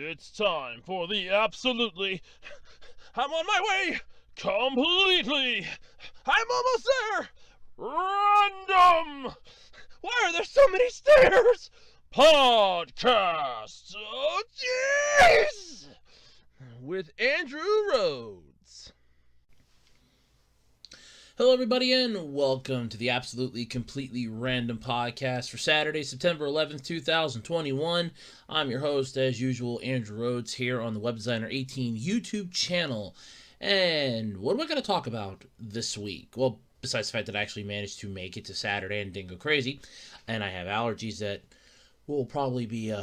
It's time for the absolutely... I'm on my way! Completely! I'm almost there! Random! Why are there so many stairs? Podcast! Oh, jeez! With Andrew Rhodes. Hello, everybody, and welcome to the absolutely completely random podcast for Saturday, September 11th, 2021. I'm your host, as usual, Andrew Rhodes, here on the Web Designer 18 YouTube channel. And what am I going to talk about this week? Well, besides the fact that I actually managed to make it to Saturday and didn't go crazy, and I have allergies that will probably be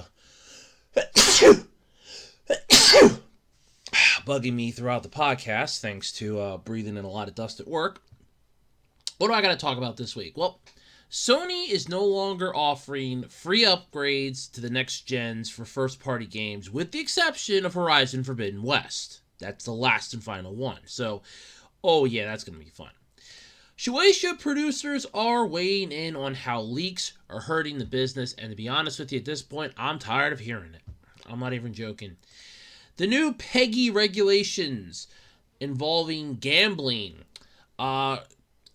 bugging me throughout the podcast, thanks to breathing in a lot of dust at work. What do I got to talk about this week? Well, Sony is no longer offering free upgrades to the next gens for first-party games, with the exception of Horizon Forbidden West. That's the last and final one. So, oh yeah, that's going to be fun. Shueisha producers are weighing in on how leaks are hurting the business, and to be honest with you, at this point, I'm tired of hearing it. I'm not even joking. The new PEGI regulations involving gambling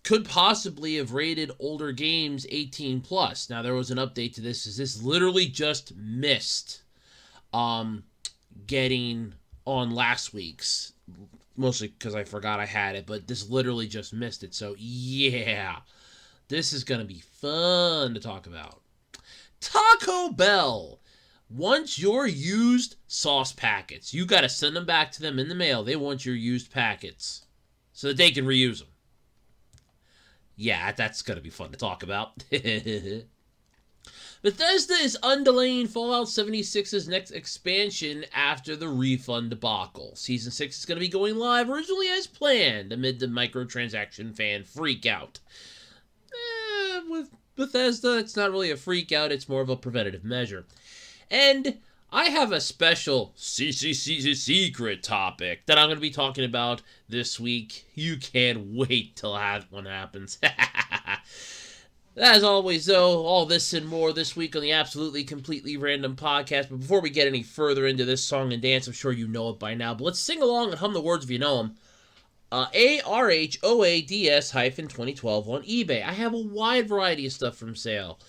could possibly have rated older games 18 plus. Now, there was an update to this, as this literally just missed getting on last week's, mostly because I forgot I had it, but this literally just missed it. So, yeah, this is going to be fun to talk about. Taco Bell wants your used sauce packets. You got to send them back to them in the mail. They want your used packets so that they can reuse them. Yeah, that's going to be fun to talk about. Bethesda is undelaying Fallout 76's next expansion after the refund debacle. Season 6 is going to be going live originally as planned amid the microtransaction fan freakout. With Bethesda, it's not really a freakout, it's more of a preventative measure. And I have a special secret topic that I'm going to be talking about this week. You can't wait till that one happens. As always, though, all this and more this week on the Absolutely Completely Random Podcast. But before we get any further into this song and dance, I'm sure you know it by now, but let's sing along and hum the words if you know them. ARHOADS-2012 on eBay. I have a wide variety of stuff for sale,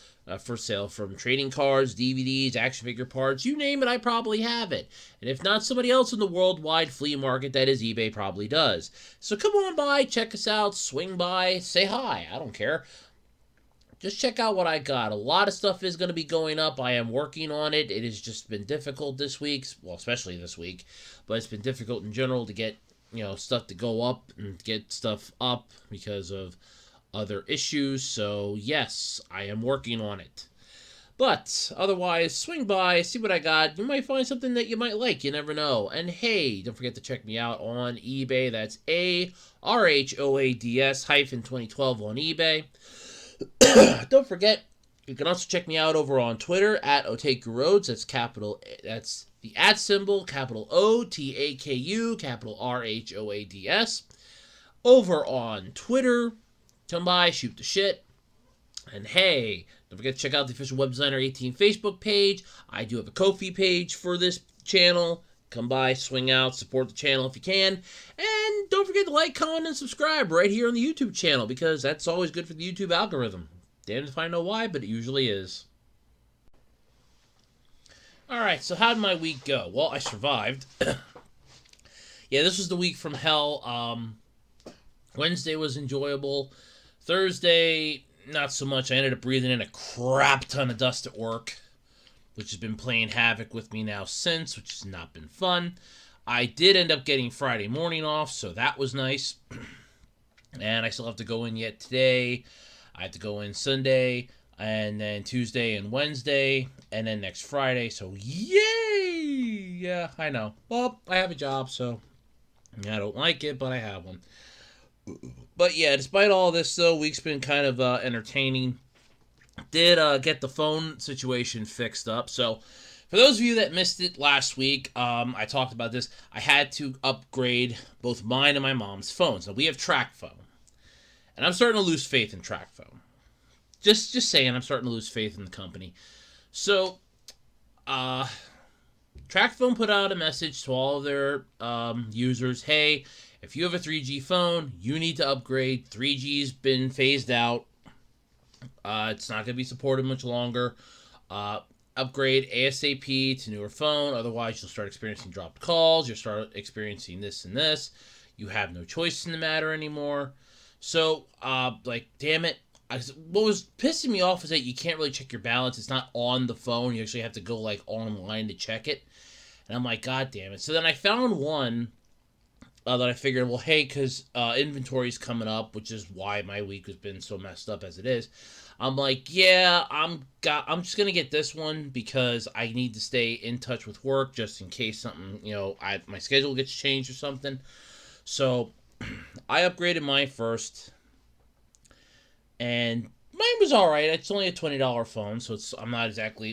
from trading cards, DVDs, action figure parts, you name it, I probably have it. And if not, somebody else in the worldwide flea market that is eBay probably does. So come on by, check us out, swing by, say hi, I don't care. Just check out what I got. A lot of stuff is going to be going up. I am working on it. It has just been difficult this week, well, especially this week, but it's been difficult in general to get, stuff to go up and get stuff up because of other issues. So, yes, I am working on it. But, otherwise, swing by, see what I got. You might find something that you might like. You never know. And, hey, don't forget to check me out on eBay. That's ARHOADS-2012 on eBay. Don't forget, you can also check me out over on Twitter at OtakuRhodes. That's the @ symbol, capital OTAKU, capital RHOADS. Over on Twitter, come by, shoot the shit. And hey, don't forget to check out the official Web Designer 18 Facebook page. I do have a Ko-fi page for this channel. Come by, swing out, support the channel if you can. And don't forget to like, comment, and subscribe right here on the YouTube channel, because that's always good for the YouTube algorithm. Damned if I know why, but it usually is. Alright, so how did my week go? Well, I survived. Yeah, this was the week from hell. Wednesday was enjoyable. Thursday, not so much. I ended up breathing in a crap ton of dust at work, which has been playing havoc with me now since, which has not been fun. I did end up getting Friday morning off, so that was nice. And I still have to go in yet today. I have to go in Sunday, and then Tuesday and Wednesday, and then next Friday, so yay! Yeah, I know. Well, I have a job, so I don't like it, but I have one. But yeah, despite all this, though, week's been kind of entertaining. Did get the phone situation fixed up. So, for those of you that missed it last week, I talked about this. I had to upgrade both mine and my mom's phones. Now, we have TracFone. And I'm starting to lose faith in TracFone. Just saying, I'm starting to lose faith in the company. So, TracFone put out a message to all of their users, hey, if you have a 3G phone, you need to upgrade. 3G's been phased out. It's not going to be supported much longer. Upgrade ASAP to newer phone, otherwise you'll start experiencing dropped calls, you'll start experiencing this and this. You have no choice in the matter anymore. So, damn it. What was pissing me off is that you can't really check your balance. It's not on the phone. You actually have to go, online to check it. And I'm like, God damn it. So then I found one that I figured, well, hey, because inventory's coming up, which is why my week has been so messed up as it is. I'm like, yeah, I'm just gonna get this one because I need to stay in touch with work just in case something, my schedule gets changed or something. So I upgraded mine first, and mine was all right. It's only a $20 phone, so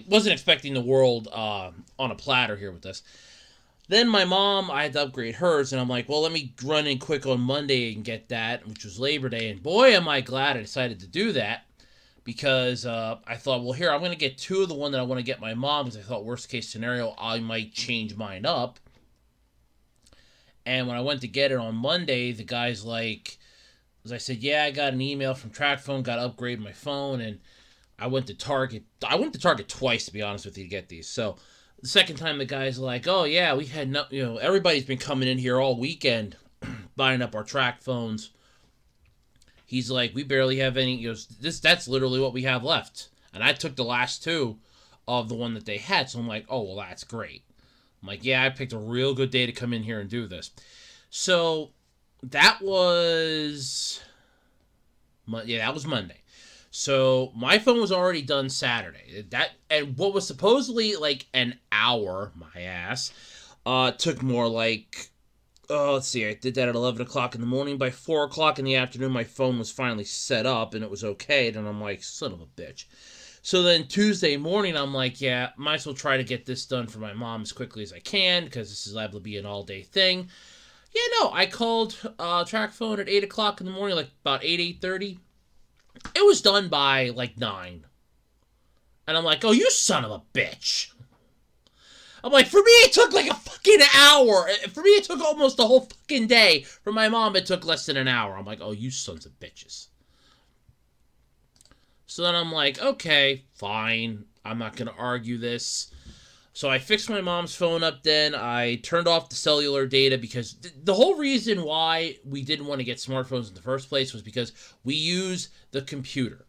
wasn't expecting the world on a platter here with this. Then my mom, I had to upgrade hers, and I'm like, well, let me run in quick on Monday and get that, which was Labor Day. And boy, am I glad I decided to do that, because I thought, well, here, I'm going to get two of the one that I want to get my mom, because I thought, worst case scenario, I might change mine up. And when I went to get it on Monday, the guy's like, as I said, yeah, I got an email from TracFone, got to upgrade my phone, and I went to Target. I went to Target twice, to be honest with you, to get these. So the second time, the guy's like, oh, yeah, we had everybody's been coming in here all weekend buying up our TracFones. He's like, we barely have any, that's literally what we have left. And I took the last two of the one that they had. So I'm like, oh, well, that's great. I'm like, yeah, I picked a real good day to come in here and do this. So that was Monday. So my phone was already done Saturday. And what was supposedly like an hour, my ass, took more like, let's see, I did that at 11 o'clock in the morning. By 4 o'clock in the afternoon, my phone was finally set up and it was okay. And I'm like, son of a bitch. So then Tuesday morning, I'm like, yeah, might as well try to get this done for my mom as quickly as I can, because this is liable to be an all-day thing. Yeah, no, I called TracFone at 8 o'clock in the morning, like about 8:30. It was done by like 9. And I'm like, oh, you son of a bitch. I'm like, for me, it took like a fucking hour. For me, it took almost the whole fucking day. For my mom, it took less than an hour. I'm like, oh, you sons of bitches. So then I'm like, okay, fine. I'm not going to argue this. So I fixed my mom's phone up then. I turned off the cellular data because the whole reason why we didn't want to get smartphones in the first place was because we use the computer.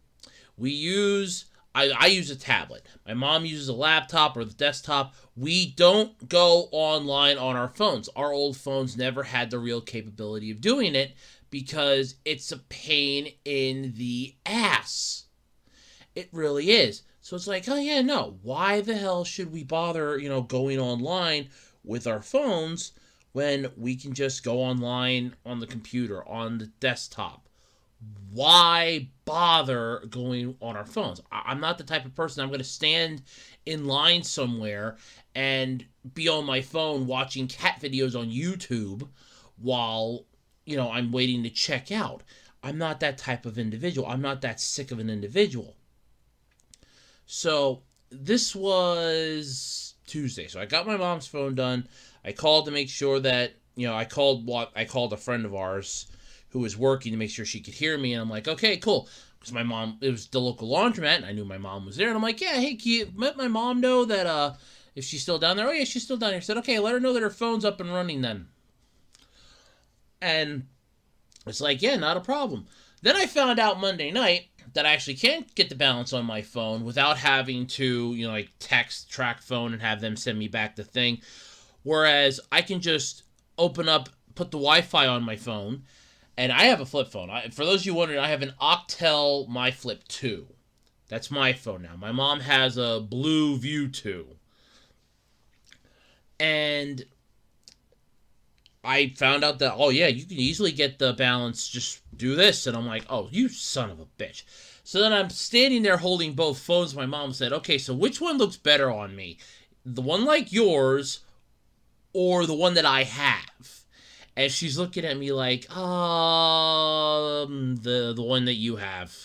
I use a tablet. My mom uses a laptop or the desktop. We don't go online on our phones. Our old phones never had the real capability of doing it because it's a pain in the ass. It really is. So it's like, oh yeah, no. Why the hell should we bother, going online with our phones when we can just go online on the computer, on the desktop? Why bother going on our phones? I'm not the type of person I'm going to stand in line somewhere and be on my phone watching cat videos on YouTube while, I'm waiting to check out. I'm not that type of individual. I'm not that sick of an individual. So this was Tuesday. So I got my mom's phone done. I called to make sure that, I called a friend of ours who was working to make sure she could hear me. And I'm like, okay, cool. Because my mom, it was the local laundromat, and I knew my mom was there. And I'm like, yeah, hey, can you let my mom know that if she's still down there? Oh, yeah, she's still down here. I said, okay, let her know that her phone's up and running then. And it's like, yeah, not a problem. Then I found out Monday night that I actually can't get the balance on my phone without having to, text TracFone and have them send me back the thing. Whereas I can just put the Wi-Fi on my phone, and I have a flip phone. For those of you wondering, I have an Octel My Flip 2. That's my phone now. My mom has a Blue View 2. And I found out that, oh yeah, you can easily get the balance, just do this. And I'm like, oh, you son of a bitch. So then I'm standing there holding both phones. My mom said, okay, so which one looks better on me? The one like yours or the one that I have? And she's looking at me like, the one that you have.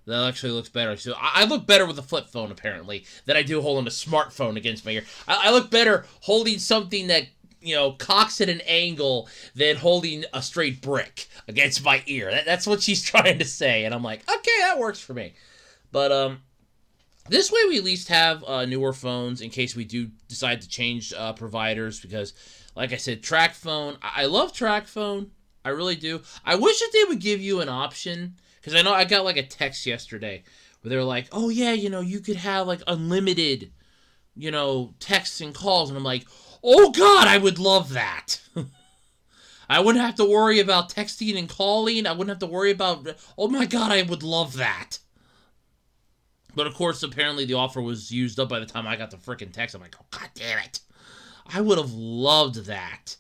That actually looks better. So I look better with a flip phone, apparently, than I do holding a smartphone against my ear. I look better holding something that, cocks at an angle than holding a straight brick against my ear. That's what she's trying to say. And I'm like, okay, that works for me. But, this way we at least have newer phones in case we do decide to change providers. Because, like I said, TrackPhone, I love TrackPhone. I really do. I wish that they would give you an option. Because I know I got like a text yesterday where they were like, oh yeah, you could have like unlimited, texts and calls. And I'm like, oh God, I would love that. I wouldn't have to worry about texting and calling. I wouldn't have to worry about, oh my God, I would love that. But of course, apparently the offer was used up by the time I got the freaking text. I'm like, oh God damn it. I would have loved that.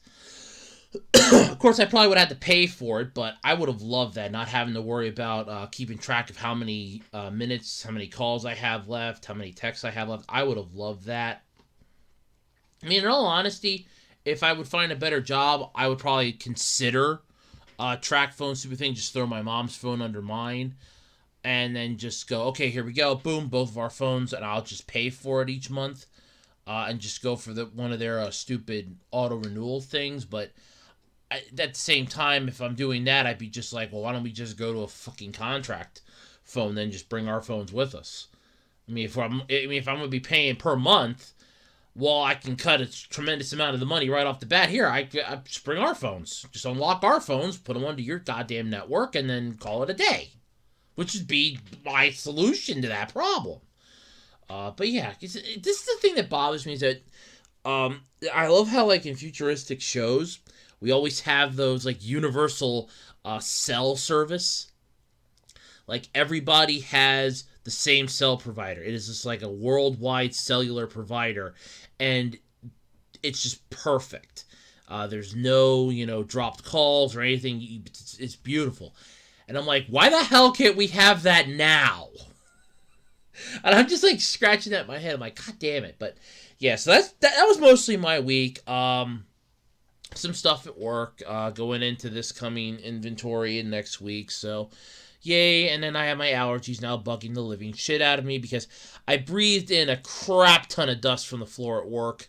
Of course, I probably would have had to pay for it, but I would have loved that, not having to worry about keeping track of how many minutes, how many calls I have left, how many texts I have left. I would have loved that. I mean, in all honesty, if I would find a better job, I would probably consider TrackPhone stupid thing, just throw my mom's phone under mine, and then just go, okay, here we go, boom, both of our phones, and I'll just pay for it each month, and just go for one of their stupid auto-renewal things, but at the same time, if I'm doing that, I'd be just like, well, why don't we just go to a fucking contract phone, then just bring our phones with us? I mean, if I'm going to be paying per month, well, I can cut a tremendous amount of the money right off the bat. Here, I just bring our phones. Just unlock our phones, put them onto your goddamn network, and then call it a day. Which would be my solution to that problem. But yeah, this is the thing that bothers me is that I love how, like, in futuristic shows, we always have those, like, universal cell service. Like, everybody has the same cell provider. It is just like a worldwide cellular provider. And it's just perfect. There's no, dropped calls or anything. It's beautiful. And I'm like, why the hell can't we have that now? And I'm just, like, scratching that in my head. I'm like, God damn it. But, yeah, so that was mostly my week. Some stuff at work going into this coming inventory in next week, so yay. And then I have my allergies now bugging the living shit out of me because I breathed in a crap ton of dust from the floor at work,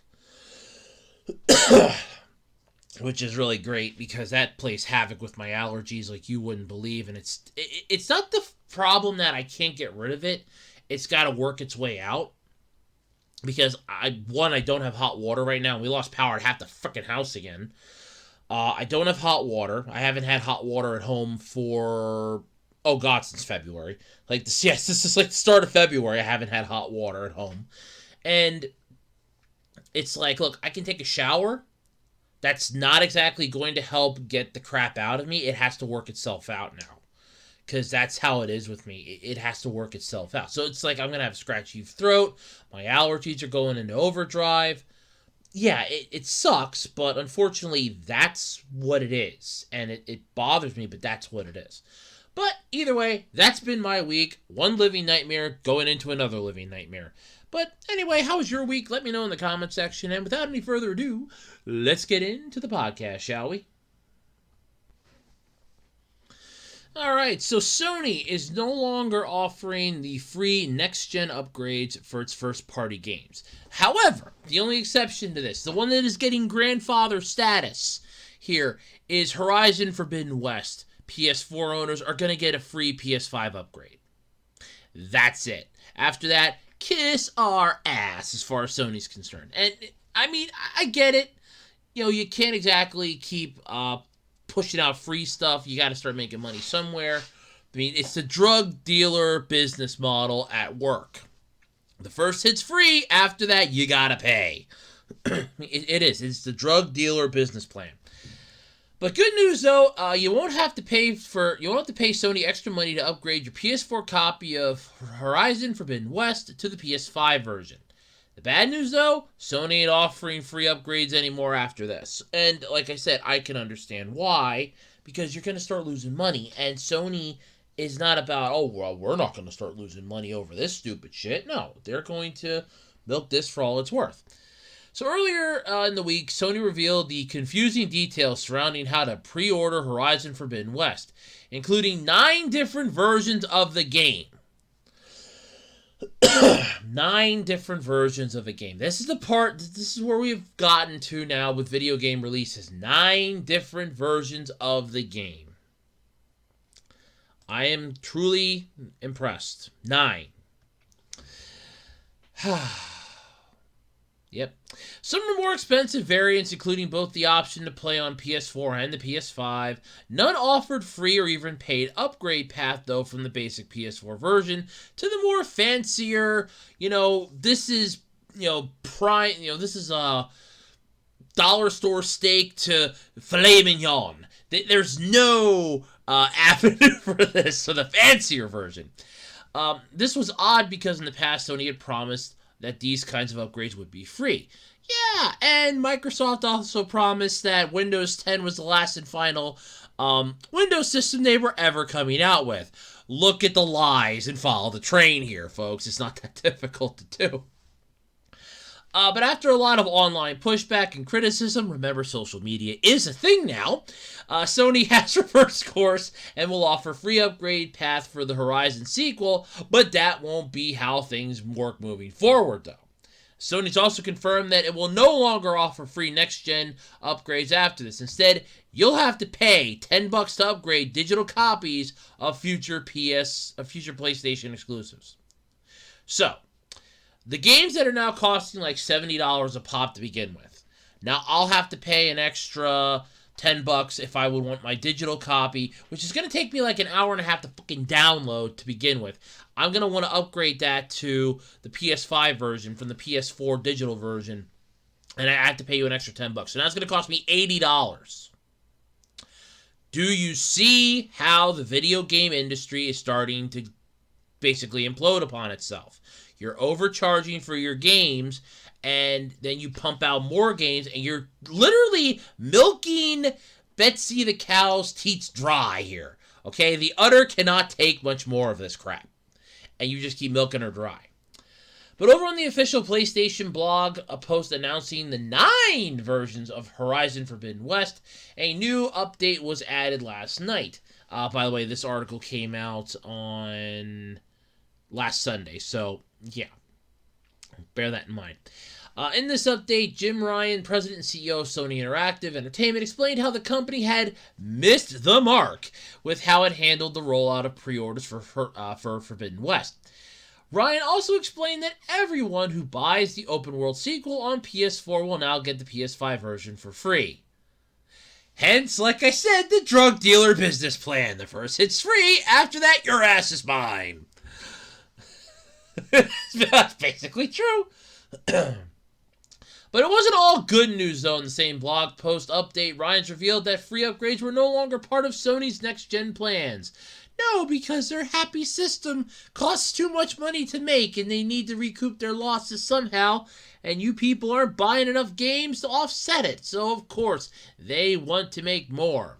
which is really great because that plays havoc with my allergies like you wouldn't believe. And it's not the problem that I can't get rid of it. It's got to work its way out. Because, I don't have hot water right now. We lost power at half the frickin' house again. I don't have hot water. I haven't had hot water at home for, oh God, since February. This is like the start of February. I haven't had hot water at home. And it's like, look, I can take a shower. That's not exactly going to help get the crap out of me. It has to work itself out now. Because that's how it is with me. It has to work itself out. So it's like I'm going to have a scratchy throat. My allergies are going into overdrive. Yeah, it sucks, but unfortunately, that's what it is. And it bothers me, but that's what it is. But either way, that's been my week. One living nightmare going into another living nightmare. But anyway, how was your week? Let me know in the comment section. And without any further ado, let's get into the podcast, shall we? Alright, so Sony is no longer offering the free next-gen upgrades for its first-party games. However, the only exception to this, the one that is getting grandfather status here, is Horizon Forbidden West. PS4 owners are going to get a free PS5 upgrade. That's it. After that, kiss our ass as far as Sony's concerned. And, I mean, I get it. You can't exactly keep pushing out free stuff. You got to start making money somewhere. I mean, it's the drug dealer business model at work. The first hit's free. After that, you got to pay. It is. It's the drug dealer business plan. But good news though, you won't have to pay Sony extra money to upgrade your PS4 copy of Horizon Forbidden West to the PS5 version. The bad news, though, Sony ain't offering free upgrades anymore after this. And like I said, I can understand why. Because you're going to start losing money. And Sony is not about, oh, well, we're not going to start losing money over this stupid shit. No, they're going to milk this for all it's worth. So earlier in the week, Sony revealed the confusing details surrounding how to pre-order Horizon Forbidden West, including 9 different versions of the game. 9 different versions of a game. This is where we've gotten to now with video game releases. 9 different versions of the game. I am truly impressed. 9. Yep. Some are more expensive variants, including both the option to play on PS4 and the PS5. None offered free or even paid upgrade path, though, from the basic PS4 version to the more fancier, this is, prime, this is a dollar store steak to filet mignon. There's no avenue for this, so the fancier version. This was odd because in the past, Sony had promised that these kinds of upgrades would be free. Yeah, and Microsoft also promised that Windows 10 was the last and final Windows system they were ever coming out with. Look at the lies and follow the train here, folks. It's not that difficult to do. But after a lot of online pushback and criticism, remember social media is a thing now, Sony has reversed course and will offer free upgrade path for the Horizon sequel, but that won't be how things work moving forward, though. Sony's also confirmed that it will no longer offer free next-gen upgrades after this. Instead, you'll have to pay $10 to upgrade digital copies of future PlayStation exclusives. So, the games that are now costing like $70 a pop to begin with. Now, I'll have to pay an extra $10 if I would want my digital copy, which is going to take me like an hour and a half to fucking download to begin with. I'm going to want to upgrade that to the PS5 version from the PS4 digital version, and I have to pay you an extra $10. So now it's going to cost me $80. Do you see how the video game industry is starting to basically implode upon itself? You're overcharging for your games, and then you pump out more games, and you're literally milking Betsy the cow's teats dry here. Okay? The udder cannot take much more of this crap. And you just keep milking her dry. But over on the official PlayStation blog, a post announcing the 9 versions of Horizon Forbidden West, a new update was added last night. By the way, this article came out on last Sunday, so yeah, bear that in mind. In this update, Jim Ryan, president and CEO of Sony Interactive Entertainment, explained how the company had missed the mark with how it handled the rollout of pre-orders for Forbidden West. Ryan also explained that everyone who buys the open-world sequel on PS4 will now get the PS5 version for free. Hence, like I said, the drug dealer business plan. The first hit's free, after that, your ass is mine. That's basically true. But it wasn't all good news, though. In the same blog post update, Ryan's revealed that free upgrades were no longer part of Sony's next-gen plans. No, because their happy system costs too much money to make, and they need to recoup their losses somehow, and you people aren't buying enough games to offset it, so of course, they want to make more.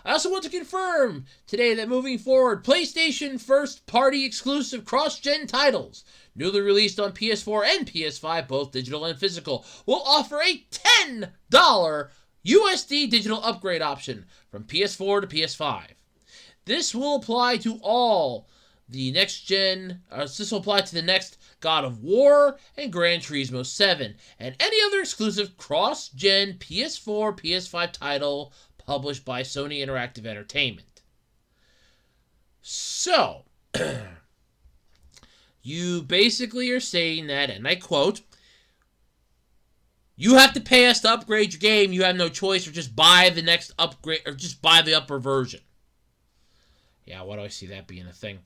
I also want to confirm today that moving forward, PlayStation first-party exclusive cross-gen titles, newly released on PS4 and PS5, both digital and physical, will offer a $10 USD digital upgrade option from PS4 to PS5. This will apply to all the next-gen, this will apply to the next God of War and Gran Turismo 7, and any other exclusive cross-gen PS4, PS5 title published by Sony Interactive Entertainment. So, you basically are saying that, and I quote, you have to pay us to upgrade your game, you have no choice, or just buy the next upgrade, or just buy the upper version. Yeah, why do I see that being a thing?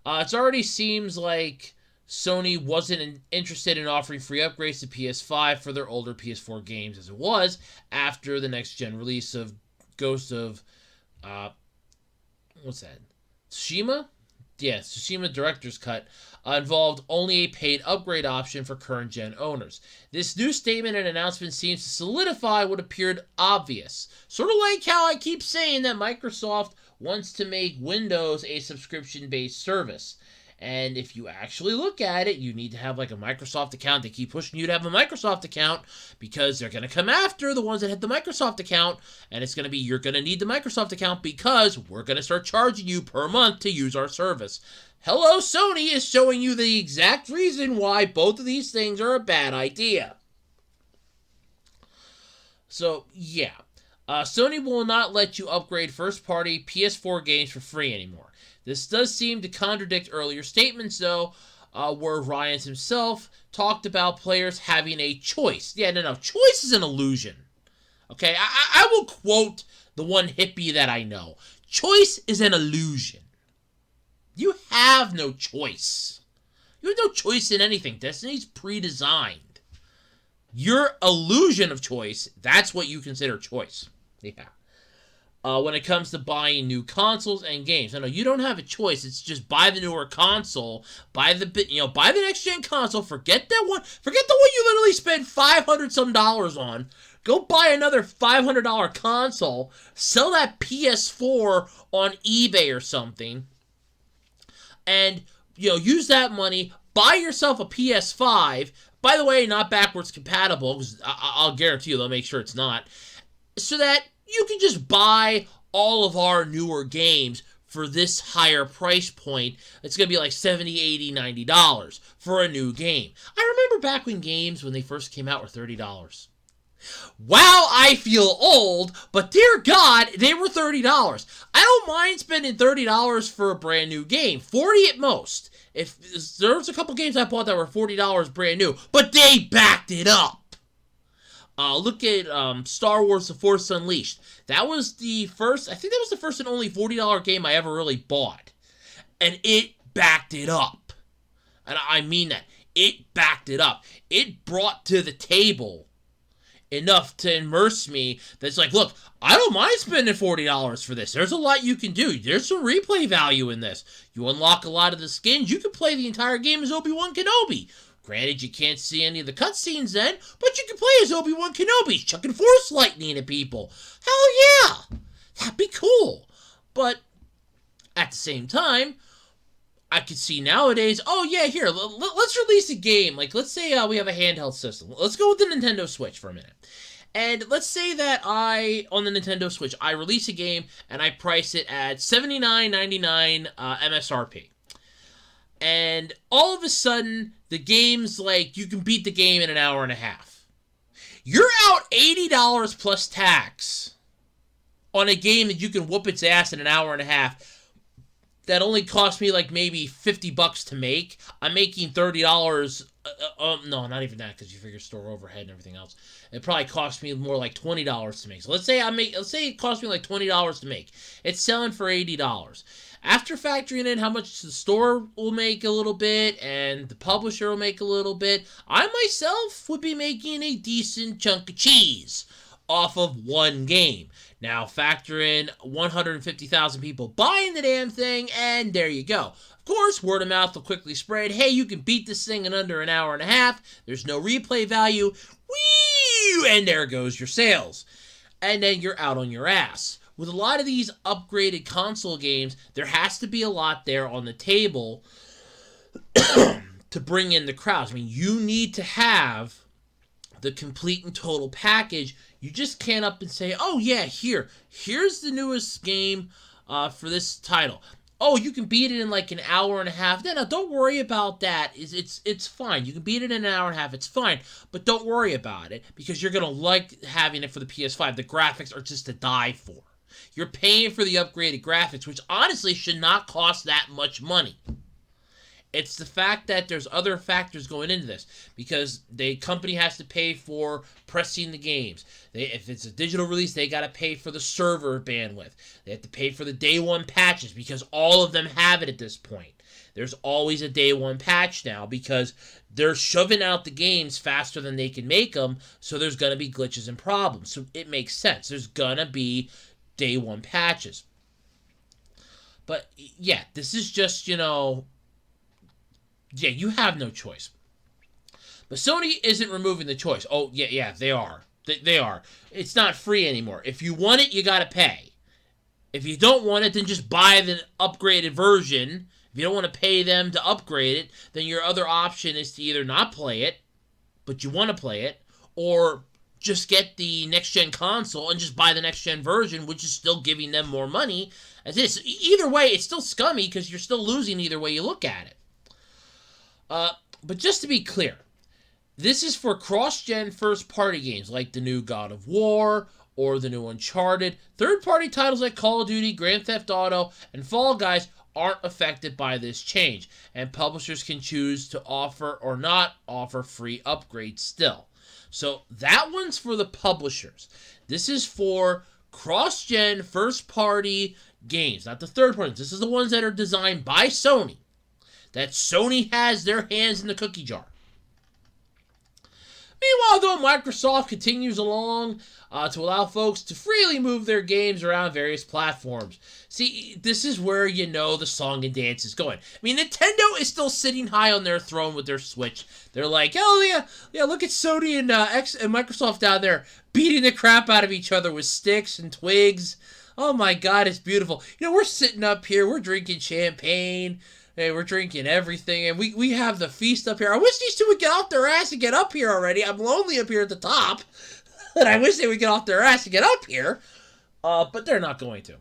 It already seems like Sony wasn't interested in offering free upgrades to PS5 for their older PS4 games as it was after the next-gen release of Ghost of, what's that? Tsushima? Yeah, Tsushima Director's Cut involved only a paid upgrade option for current-gen owners. This new statement and announcement seems to solidify what appeared obvious. Sort of like how I keep saying that Microsoft wants to make Windows a subscription-based service. And if you actually look at it, you need to have like a Microsoft account. They keep pushing you to have a Microsoft account because they're going to come after the ones that had the Microsoft account. And it's going to be, you're going to need the Microsoft account because we're going to start charging you per month to use our service. Hello, Sony is showing you the exact reason why both of these things are a bad idea. So, yeah. Sony will not let you upgrade first-party PS4 games for free anymore. This does seem to contradict earlier statements, though, where Ryan himself talked about players having a choice. Yeah, no. Choice is an illusion. Okay, I will quote the one hippie that I know. Choice is an illusion. You have no choice. You have no choice in anything. Destiny's pre-designed. Your illusion of choice, that's what you consider choice. Yeah. When it comes to buying new consoles and games. No, you don't have a choice. It's just buy the newer console, buy the next gen console. Forget the one you literally spent $500 some on. Go buy another $500 console. Sell that PS4 on eBay or something, and use that money. Buy yourself a PS5. By the way, not backwards compatible, because I'll guarantee you they'll make sure it's not. So that you can just buy all of our newer games for this higher price point. It's going to be like $70, $80, $90 for a new game. I remember back when games, when they first came out, were $30. Wow, I feel old, but dear God, they were $30. I don't mind spending $30 for a brand new game. $40 at most. If there was a couple games I bought that were $40 brand new, but they backed it up. Look at Star Wars The Force Unleashed. That was the first, I think that was the first and only $40 game I ever really bought. And it backed it up. And I mean that. It backed it up. It brought to the table enough to immerse me that's like, look, I don't mind spending $40 for this. There's a lot you can do. There's some replay value in this. You unlock a lot of the skins. You can play the entire game as Obi-Wan Kenobi. Granted, you can't see any of the cutscenes then, but you can play as Obi-Wan Kenobi, chucking force lightning at people. Hell yeah! That'd be cool. But at the same time, I could see nowadays, oh yeah, here, let's release a game. Like, let's say we have a handheld system. Let's go with the Nintendo Switch for a minute. And let's say that on the Nintendo Switch, I release a game and I price it at $79.99 MSRP. And all of a sudden, the game's like, you can beat the game in an hour and a half. You're out $80 plus tax on a game that you can whoop its ass in an hour and a half that only cost me like maybe $50 to make. I'm making $30. No, not even that, because you figure store overhead and everything else. It probably cost me more like $20 to make. So let's say it cost me like $20 to make. It's selling for $80. After factoring in how much the store will make a little bit and the publisher will make a little bit, I myself would be making a decent chunk of cheese off of one game. Now factor in 150,000 people buying the damn thing, and there you go. Of course, word of mouth will quickly spread. Hey, you can beat this thing in under an hour and a half. There's no replay value. Whee! And there goes your sales. And then you're out on your ass. With a lot of these upgraded console games, there has to be a lot there on the table to bring in the crowds. I mean, you need to have the complete and total package. You just can't up and say, oh yeah, here's the newest game for this title. Oh, you can beat it in like an hour and a half. No, don't worry about that. It's fine. You can beat it in an hour and a half. It's fine. But don't worry about it, because you're going to like having it for the PS5. The graphics are just to die for. You're paying for the upgraded graphics, which honestly should not cost that much money. It's the fact that there's other factors going into this, because the company has to pay for pressing the games. If it's a digital release, they got to pay for the server bandwidth. They have to pay for the day one patches, because all of them have it at this point. There's always a day one patch now, because they're shoving out the games faster than they can make them, so there's going to be glitches and problems. So it makes sense. There's going to be day one patches. But yeah, this is just, yeah, you have no choice. But Sony isn't removing the choice. Oh, yeah, they are. They are. It's not free anymore. If you want it, you gotta pay. If you don't want it, then just buy the upgraded version If you don't want to pay them to upgrade it, then your other option is to either not play it, but you want to play it, or just get the next-gen console and just buy the next-gen version, which is still giving them more money. As it is. Either way, it's still scummy because you're still losing either way you look at it. But just to be clear, this is for cross-gen first-party games like the new God of War or the new Uncharted. Third-party titles like Call of Duty, Grand Theft Auto, and Fall Guys aren't affected by this change, and publishers can choose to offer or not offer free upgrades still. So that one's for the publishers. This is for cross-gen first-party games, not the third-party. This is the ones that are designed by Sony, that Sony has their hands in the cookie jar. Meanwhile, though, Microsoft continues along to allow folks to freely move their games around various platforms. See, this is where you know the song and dance is going. I mean, Nintendo is still sitting high on their throne with their Switch. They're like, oh yeah, look at Sony and Microsoft down there beating the crap out of each other with sticks and twigs. Oh my God, it's beautiful. You know, we're sitting up here, we're drinking champagne. Hey, we're drinking everything, and we have the feast up here. I wish these two would get off their ass and get up here already. I'm lonely up here at the top, and I wish they would get off their ass and get up here, but they're not going to.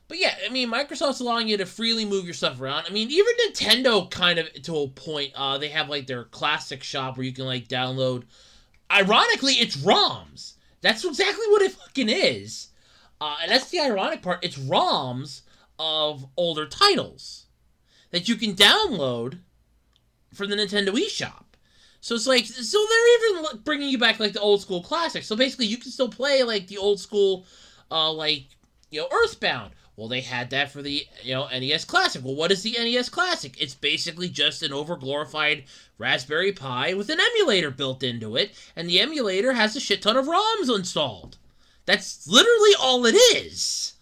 But yeah, I mean, Microsoft's allowing you to freely move your stuff around. I mean, even Nintendo kind of, to a point, they have, like, their classic shop where you can, like, download. Ironically, it's ROMs. That's exactly what it fucking is. And that's the ironic part. It's ROMs of older titles that you can download from the Nintendo eShop. So it's like, so they're even bringing you back like the old school classics. So basically you can still play like the old school, Earthbound. Well, they had that for the, NES Classic. Well, what is the NES Classic? It's basically just an over-glorified Raspberry Pi with an emulator built into it, and the emulator has a shit ton of ROMs installed. That's literally all it is.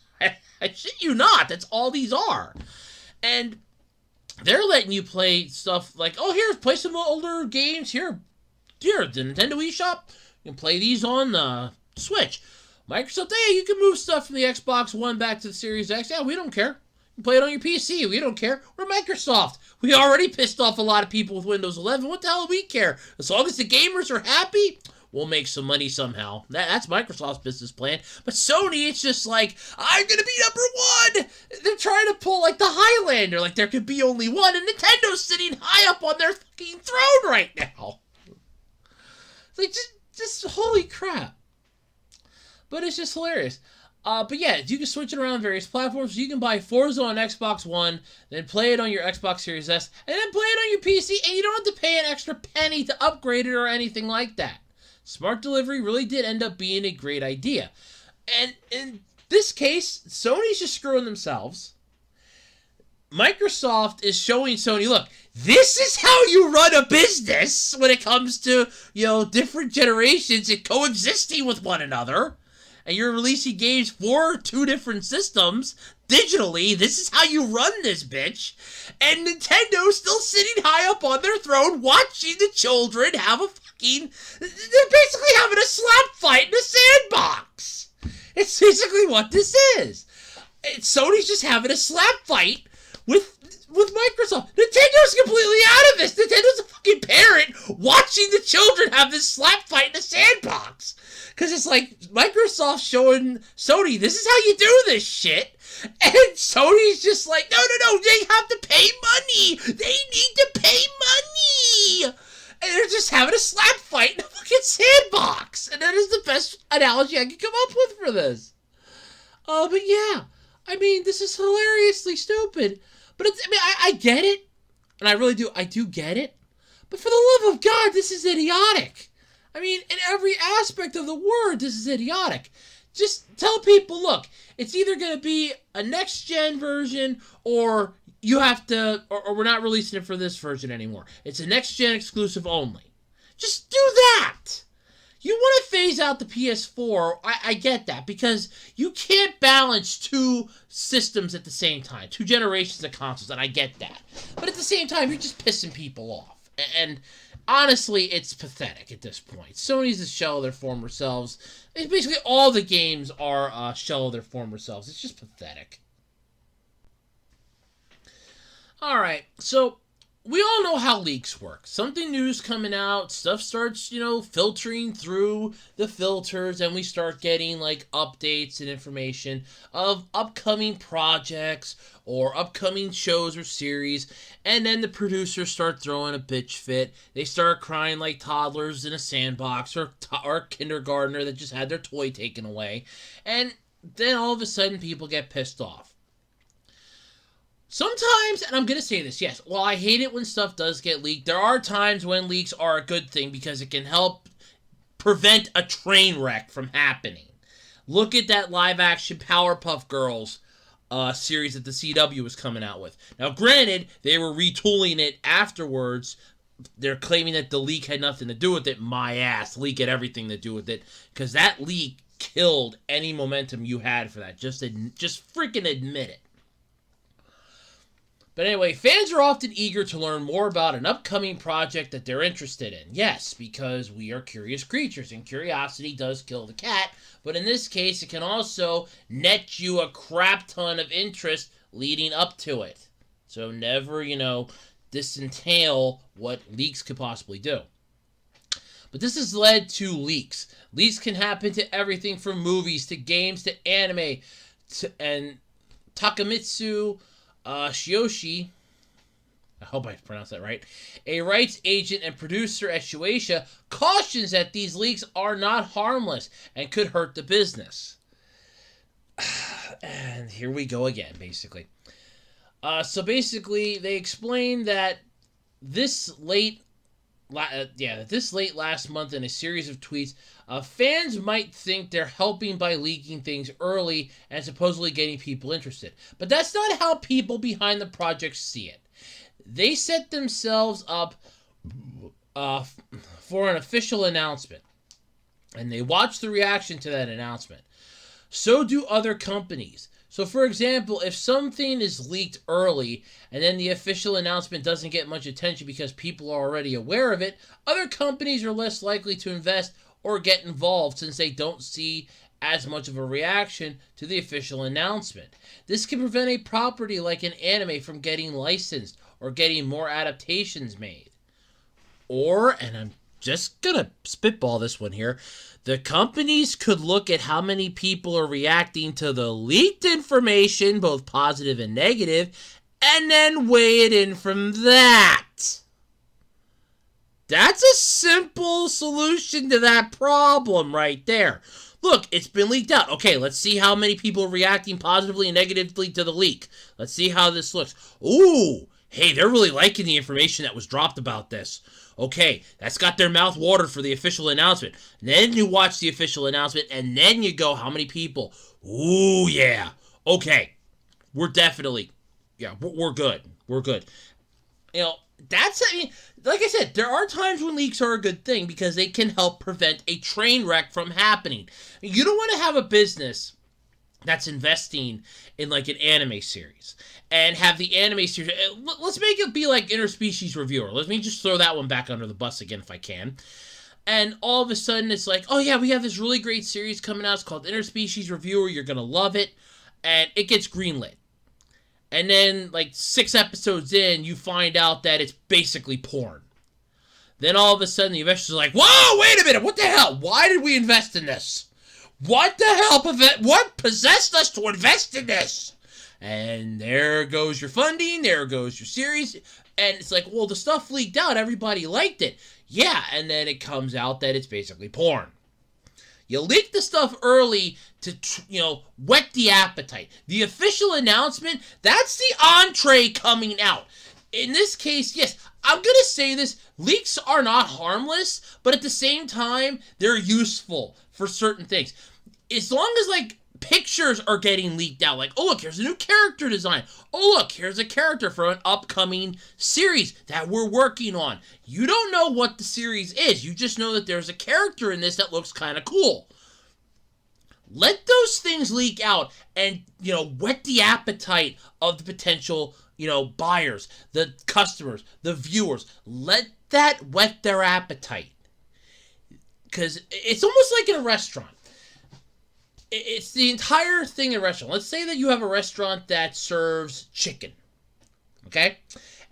I shit you not, that's all these are. And they're letting you play stuff like, oh, here, play some older games. Here, the Nintendo eShop. You can play these on the Switch. Microsoft, hey, you can move stuff from the Xbox One back to the Series X. Yeah, we don't care. You can play it on your PC. We don't care. We're Microsoft. We already pissed off a lot of people with Windows 11. What the hell do we care? As long as the gamers are happy, we'll make some money somehow. That's Microsoft's business plan. But Sony, it's just like, I'm going to be number one. They're trying to pull like the Highlander, like there could be only one, and Nintendo's sitting high up on their fucking throne right now. It's like, just holy crap. But it's just hilarious. But yeah, you can switch it around various platforms. You can buy Forza on Xbox One, then play it on your Xbox Series S, and then play it on your PC, and you don't have to pay an extra penny to upgrade it or anything like that. Smart delivery really did end up being a great idea. And in this case, Sony's just screwing themselves. Microsoft is showing Sony, look, this is how you run a business when it comes to, different generations and coexisting with one another. And you're releasing games for two different systems digitally. This is how you run this bitch. And Nintendo's still sitting high up on their throne watching the children have a fucking... They're basically having a slap fight in a sandbox. It's basically what this is. Sony's just having a slap fight with Microsoft. Nintendo's completely out of this. Nintendo's a fucking parent watching the children have this slap fight in a sandbox. Because it's like Microsoft showing Sony, this is how you do this shit. And Sony's just like, no, they have to pay money. They need to pay money. And they're just having a slap fight in a fucking sandbox. And that is the best analogy I can come up with for this. But yeah, I mean, this is hilariously stupid. But I get it. And I really do. I do get it. But for the love of God, this is idiotic. I mean, in every aspect of the word, this is idiotic. Just tell people, look, it's either going to be a next-gen version or you have to, or we're not releasing it for this version anymore. It's a next-gen exclusive only. Just do that. You want to phase out the PS4, I get that, because you can't balance two systems at the same time, two generations of consoles, and I get that. But at the same time, you're just pissing people off. And honestly, it's pathetic at this point. Sony's a shell of their former selves. It's basically all the games are a shell of their former selves. It's just pathetic. All right, so we all know how leaks work. Something new's coming out, stuff starts, filtering through the filters, and we start getting like updates and information of upcoming projects or upcoming shows or series, and then the producers start throwing a bitch fit. They start crying like toddlers in a sandbox or a kindergartner that just had their toy taken away, and then all of a sudden people get pissed off. Sometimes, and I'm going to say this, yes, while I hate it when stuff does get leaked, there are times when leaks are a good thing because it can help prevent a train wreck from happening. Look at that live-action Powerpuff Girls series that the CW was coming out with. Now, granted, they were retooling it afterwards. They're claiming that the leak had nothing to do with it. My ass, leak had everything to do with it, because that leak killed any momentum you had for that. Just freaking admit it. But anyway, fans are often eager to learn more about an upcoming project that they're interested in. Yes, because we are curious creatures, and curiosity does kill the cat, but in this case, it can also net you a crap ton of interest leading up to it. So never, disentail what leaks could possibly do. But this has led to leaks. Leaks can happen to everything from movies to games to anime, and Takamitsu Shueisha, I hope I pronounced that right, a rights agent and producer at Shueisha, cautions that these leaks are not harmless and could hurt the business. And here we go again, basically. So basically, they explained that this late last month in a series of tweets, fans might think they're helping by leaking things early and supposedly getting people interested. But that's not how people behind the project see it. They set themselves up for an official announcement, and they watch the reaction to that announcement. So do other companies. So, for example, if something is leaked early and then the official announcement doesn't get much attention because people are already aware of it, other companies are less likely to invest or get involved since they don't see as much of a reaction to the official announcement. This can prevent a property like an anime from getting licensed or getting more adaptations made. Or, and I'm just gonna spitball this one here, the companies could look at how many people are reacting to the leaked information, both positive and negative, and then weigh it in from that. That's a simple solution to that problem right there. Look, it's been leaked out. Okay, let's see how many people are reacting positively and negatively to the leak. Let's see how this looks. Ooh, hey, they're really liking the information that was dropped about this. Okay, that's got their mouth watered for the official announcement. And then you watch the official announcement, and then you go, how many people? Ooh, yeah. Okay, we're definitely, we're good. We're good. Like I said, there are times when leaks are a good thing because they can help prevent a train wreck from happening. You don't want to have a business that's investing in like an anime series and have the anime series, let's make it be like Interspecies Reviewer. Let me just throw that one back under the bus again if I can. And all of a sudden it's like, oh yeah, we have this really great series coming out. It's called Interspecies Reviewer. You're going to love it. And it gets greenlit. And then like 6 episodes in, you find out that it's basically porn. Then all of a sudden the investors are like, whoa, wait a minute, what the hell? Why did we invest in this? What the hell? What possessed us to invest in this? And there goes your funding. There goes your series. And it's like, well, the stuff leaked out. Everybody liked it. Yeah, and then it comes out that it's basically porn. You leak the stuff early to, whet the appetite. The official announcement, that's the entree coming out. In this case, yes, I'm going to say this. Leaks are not harmless, but at the same time, they're useful for certain things. As long as, pictures are getting leaked out. Like, oh, look, here's a new character design. Oh, look, here's a character for an upcoming series that we're working on. You don't know what the series is. You just know that there's a character in this that looks kind of cool. Let those things leak out and, whet the appetite of the potential, buyers, the customers, the viewers. Let that whet their appetite. Because it's almost like in a restaurant. It's the entire thing in a restaurant. Let's say that you have a restaurant that serves chicken. Okay?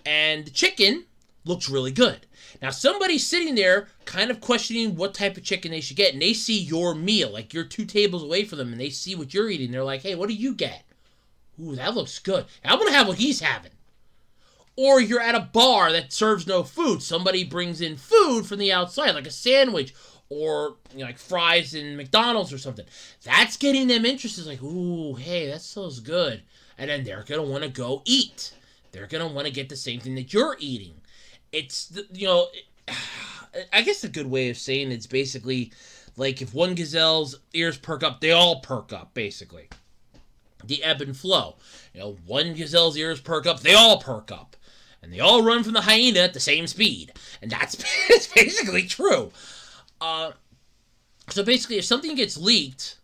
And the chicken looks really good. Now, somebody's sitting there kind of questioning what type of chicken they should get, and they see your meal, like you're 2 tables away from them, and they see what you're eating. They're like, hey, what do you get? Ooh, that looks good. I'm going to have what he's having. Or you're at a bar that serves no food. Somebody brings in food from the outside, like a sandwich, or like fries in McDonald's or something. That's getting them interested. Like, ooh, hey, that smells good. And then they're going to want to go eat. They're going to want to get the same thing that you're eating. It's, I guess a good way of saying it's basically like if one gazelle's ears perk up, they all perk up, basically. The ebb and flow. One gazelle's ears perk up, they all perk up. And they all run from the hyena at the same speed. And that's it's basically true. So basically, if something gets leaked,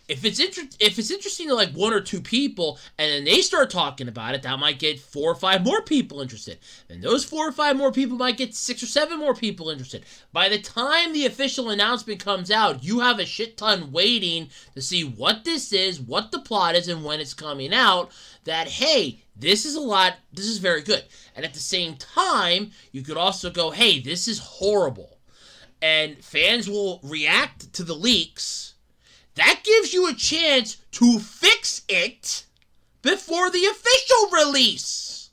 if it's interesting to like 1 or 2 people, and then they start talking about it, that might get 4 or 5 more people interested. And those 4 or 5 more people might get 6 or 7 more people interested. By the time the official announcement comes out, you have a shit ton waiting to see what this is, what the plot is, and when it's coming out. That, hey, this is very good. And at the same time, you could also go, hey, this is horrible. And fans will react to the leaks. That gives you a chance to fix it before the official release.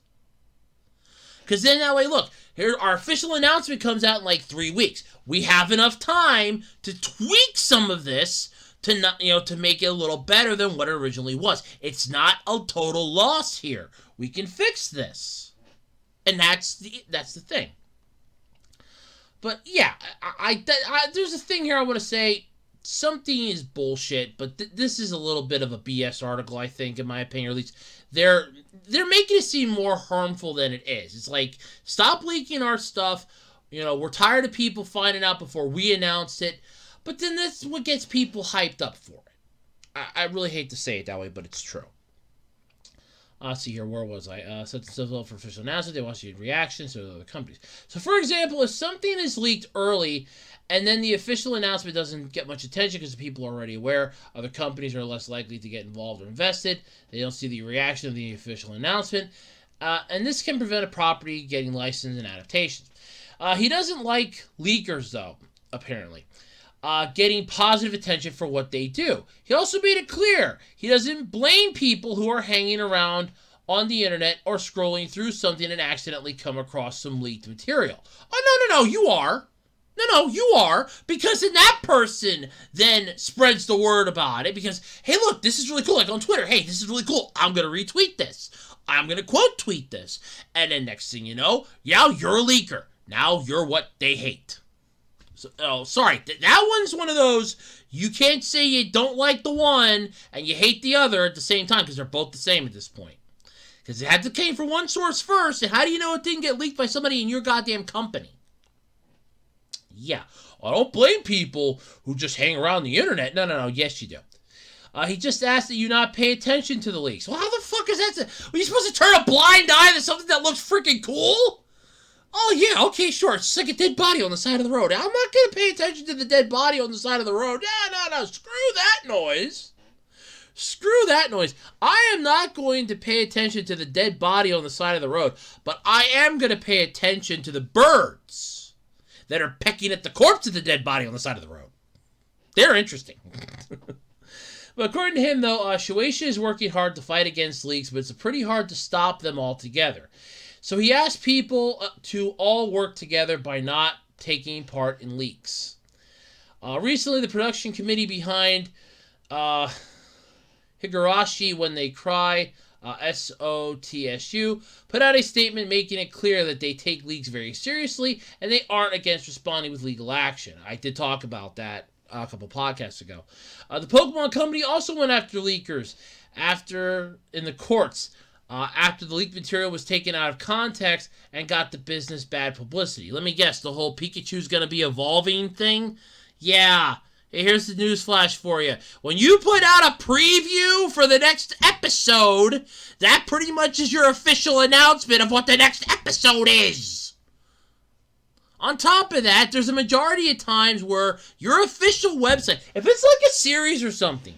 Because then that way, look, here our official announcement comes out in like 3 weeks. We have enough time to tweak some of this to not, to make it a little better than what it originally was. It's not a total loss here. We can fix this, and that's the thing. But yeah, I there's a thing here I want to say. Something is bullshit, but this is a little bit of a BS article, I think, in my opinion. Or at least they're making it seem more harmful than it is. It's like, stop leaking our stuff. We're tired of people finding out before we announce it. But then that's what gets people hyped up for it. I really hate to say it that way, but it's true. Let's see here, where was I? Set themselves up for official announcement. They want to see reactions to other companies. So, for example, if something is leaked early and then the official announcement doesn't get much attention because the people are already aware, other companies are less likely to get involved or invested. They don't see the reaction of the official announcement. And this can prevent a property getting licensed and adaptations. He doesn't like leakers, though, apparently. Getting positive attention for what they do. He also made it clear he doesn't blame people who are hanging around on the internet or scrolling through something and accidentally come across some leaked material. Oh, no, you are. No, you are. Because then that person then spreads the word about it because, hey, look, this is really cool. Like on Twitter, hey, this is really cool. I'm going to retweet this. I'm going to quote tweet this. And then next thing you know, yeah, you're a leaker. Now you're what they hate. So, sorry, that one's one of those, you can't say you don't like the one and you hate the other at the same time because they're both the same at this point. Because it had to came from one source first, and how do you know it didn't get leaked by somebody in your goddamn company? Yeah, I don't blame people who just hang around the internet. No, yes you do. He just asked that you not pay attention to the leaks. Well, how the fuck is that? Are you supposed to turn a blind eye to something that looks freaking cool? Oh, yeah, okay, sure. It's like a dead body on the side of the road. I'm not going to pay attention to the dead body on the side of the road. No. Screw that noise. Screw that noise. I am not going to pay attention to the dead body on the side of the road, but I am going to pay attention to the birds that are pecking at the corpse of the dead body on the side of the road. They're interesting. But according to him, though, Shueisha is working hard to fight against leaks, but it's pretty hard to stop them altogether. So he asked people to all work together by not taking part in leaks. Recently, the production committee behind Higurashi When They Cry, SOTSU, put out a statement making it clear that they take leaks very seriously and they aren't against responding with legal action. I did talk about that a couple podcasts ago. The Pokemon Company also went after leakers in the courts. After the leaked material was taken out of context and got the business bad publicity. Let me guess, the whole Pikachu's going to be evolving thing? Yeah. Hey, here's the news flash for you. When you put out a preview for the next episode, that pretty much is your official announcement of what the next episode is. On top of that, there's a majority of times where your official website, if it's like a series or something,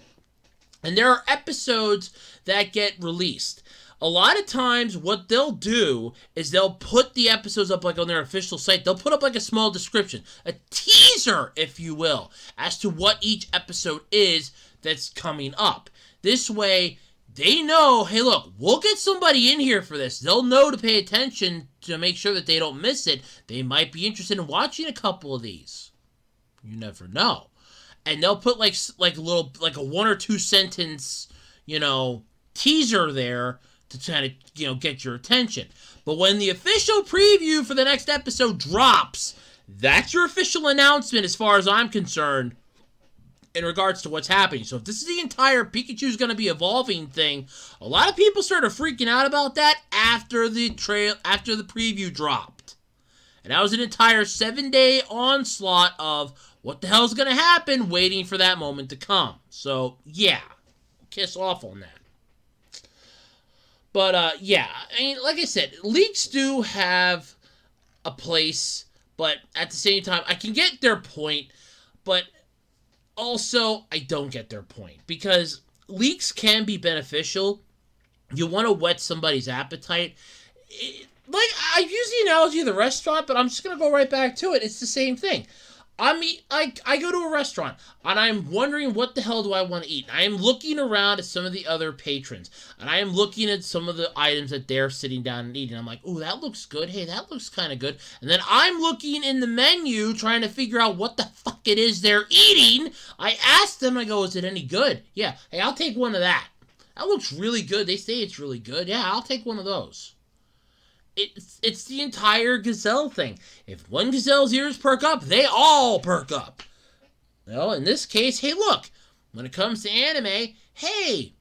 and there are episodes that get released, A lot of times what they'll do is they'll put the episodes up like on their official site. They'll put up like a small description, a teaser, if you will, as to what each episode is that's coming up. This way, they know, hey, look, we'll get somebody in here for this. They'll know to pay attention to make sure that they don't miss it. They might be interested in watching a couple of these. You never know. And they'll put like a little, like a 1 or 2 sentence, teaser there to try to, get your attention. But when the official preview for the next episode drops, that's your official announcement as far as I'm concerned in regards to what's happening. So if this is the entire Pikachu's going to be evolving thing, a lot of people started freaking out about that after the preview dropped. And that was an entire 7-day onslaught of what the hell's going to happen, waiting for that moment to come. So, yeah, kiss off on that. But, yeah, I mean, like I said, leaks do have a place, but at the same time, I can get their point, but also I don't get their point, because leaks can be beneficial. You want to whet somebody's appetite. Like, I use the analogy of the restaurant, but I'm just going to go right back to it. It's the same thing. I mean, I go to a restaurant, and I'm wondering what the hell do I want to eat. I am looking around at some of the other patrons, and I am looking at some of the items that they're sitting down and eating. I'm like, ooh, that looks good. Hey, that looks kind of good. And then I'm looking in the menu, trying to figure out what the fuck it is they're eating. I ask them, I go, is it any good? Yeah. Hey, I'll take one of that. That looks really good. They say it's really good. Yeah, I'll take one of those. It's the entire gazelle thing. If one gazelle's ears perk up, they all perk up. In this case, hey, look, when it comes to anime, hey,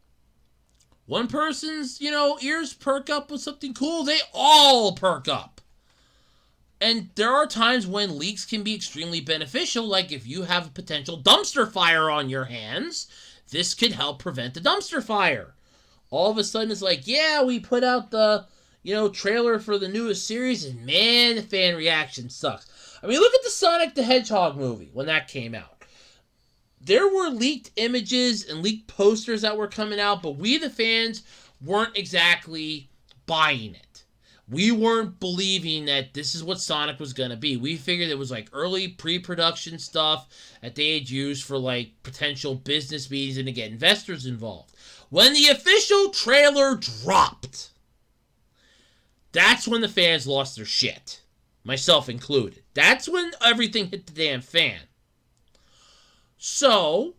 one person's, ears perk up with something cool, they all perk up. And there are times when leaks can be extremely beneficial, like if you have a potential dumpster fire on your hands, this could help prevent the dumpster fire. All of a sudden, it's like, yeah, we put out the trailer for the newest series, and man, the fan reaction sucks. I mean, look at the Sonic the Hedgehog movie when that came out. There were leaked images and leaked posters that were coming out, but we, the fans, weren't exactly buying it. We weren't believing that this is what Sonic was going to be. We figured it was like early pre-production stuff that they had used for like potential business meetings and to get investors involved. When the official trailer dropped, that's when the fans lost their shit. Myself included. That's when everything hit the damn fan. So,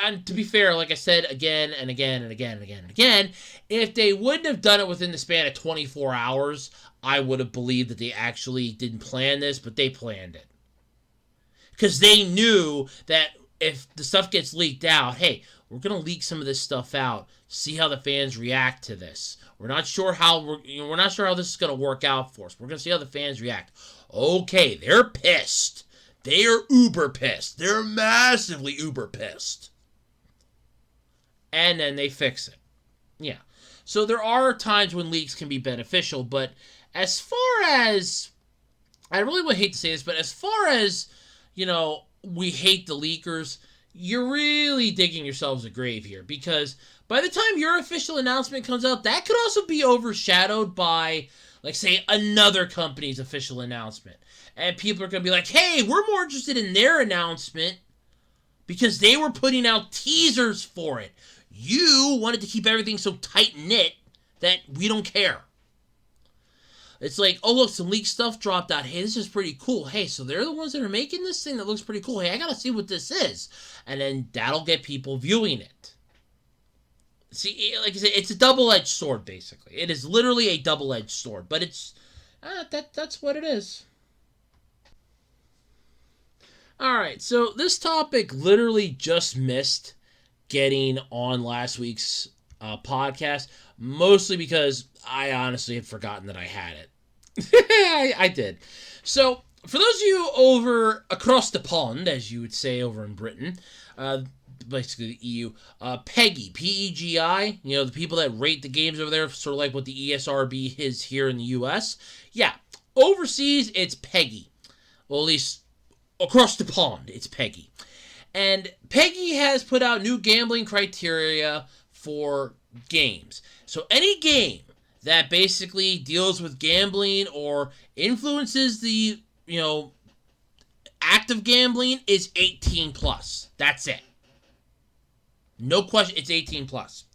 and to be fair, like I said again and again and again and again and again, if they wouldn't have done it within the span of 24 hours, I would have believed that they actually didn't plan this, but they planned it. Because they knew that if the stuff gets leaked out, hey, we're going to leak some of this stuff out, see how the fans react to this. We're not sure how this is going to work out for us. We're going to see how the fans react. Okay, they're pissed. They are uber pissed. They're massively uber pissed. And then they fix it. Yeah. So there are times when leaks can be beneficial, but as far as, I really would hate to say this, but as far as, we hate the leakers, you're really digging yourselves a grave here, because by the time your official announcement comes out, that could also be overshadowed by, like, say, another company's official announcement. And people are going to be like, hey, we're more interested in their announcement because they were putting out teasers for it. You wanted to keep everything so tight-knit that we don't care. It's like, oh, look, some leaked stuff dropped out. Hey, this is pretty cool. Hey, so they're the ones that are making this thing that looks pretty cool. Hey, I got to see what this is. And then that'll get people viewing it. See, like I said, it's a double-edged sword, basically. It is literally a double-edged sword. But it's, that's what it is. Alright, so this topic literally just missed getting on last week's podcast, mostly because I honestly had forgotten that I had it. I did. So, for those of you over across the pond, as you would say over in Britain, basically the EU, PEGI, P-E-G-I, the people that rate the games over there, sort of like what the ESRB is here in the US. Yeah, overseas, it's PEGI. Well, at least across the pond, it's PEGI. And PEGI has put out new gambling criteria for games. So any game that basically deals with gambling or influences the, act of gambling is 18 plus. That's it. No question, it's 18 plus.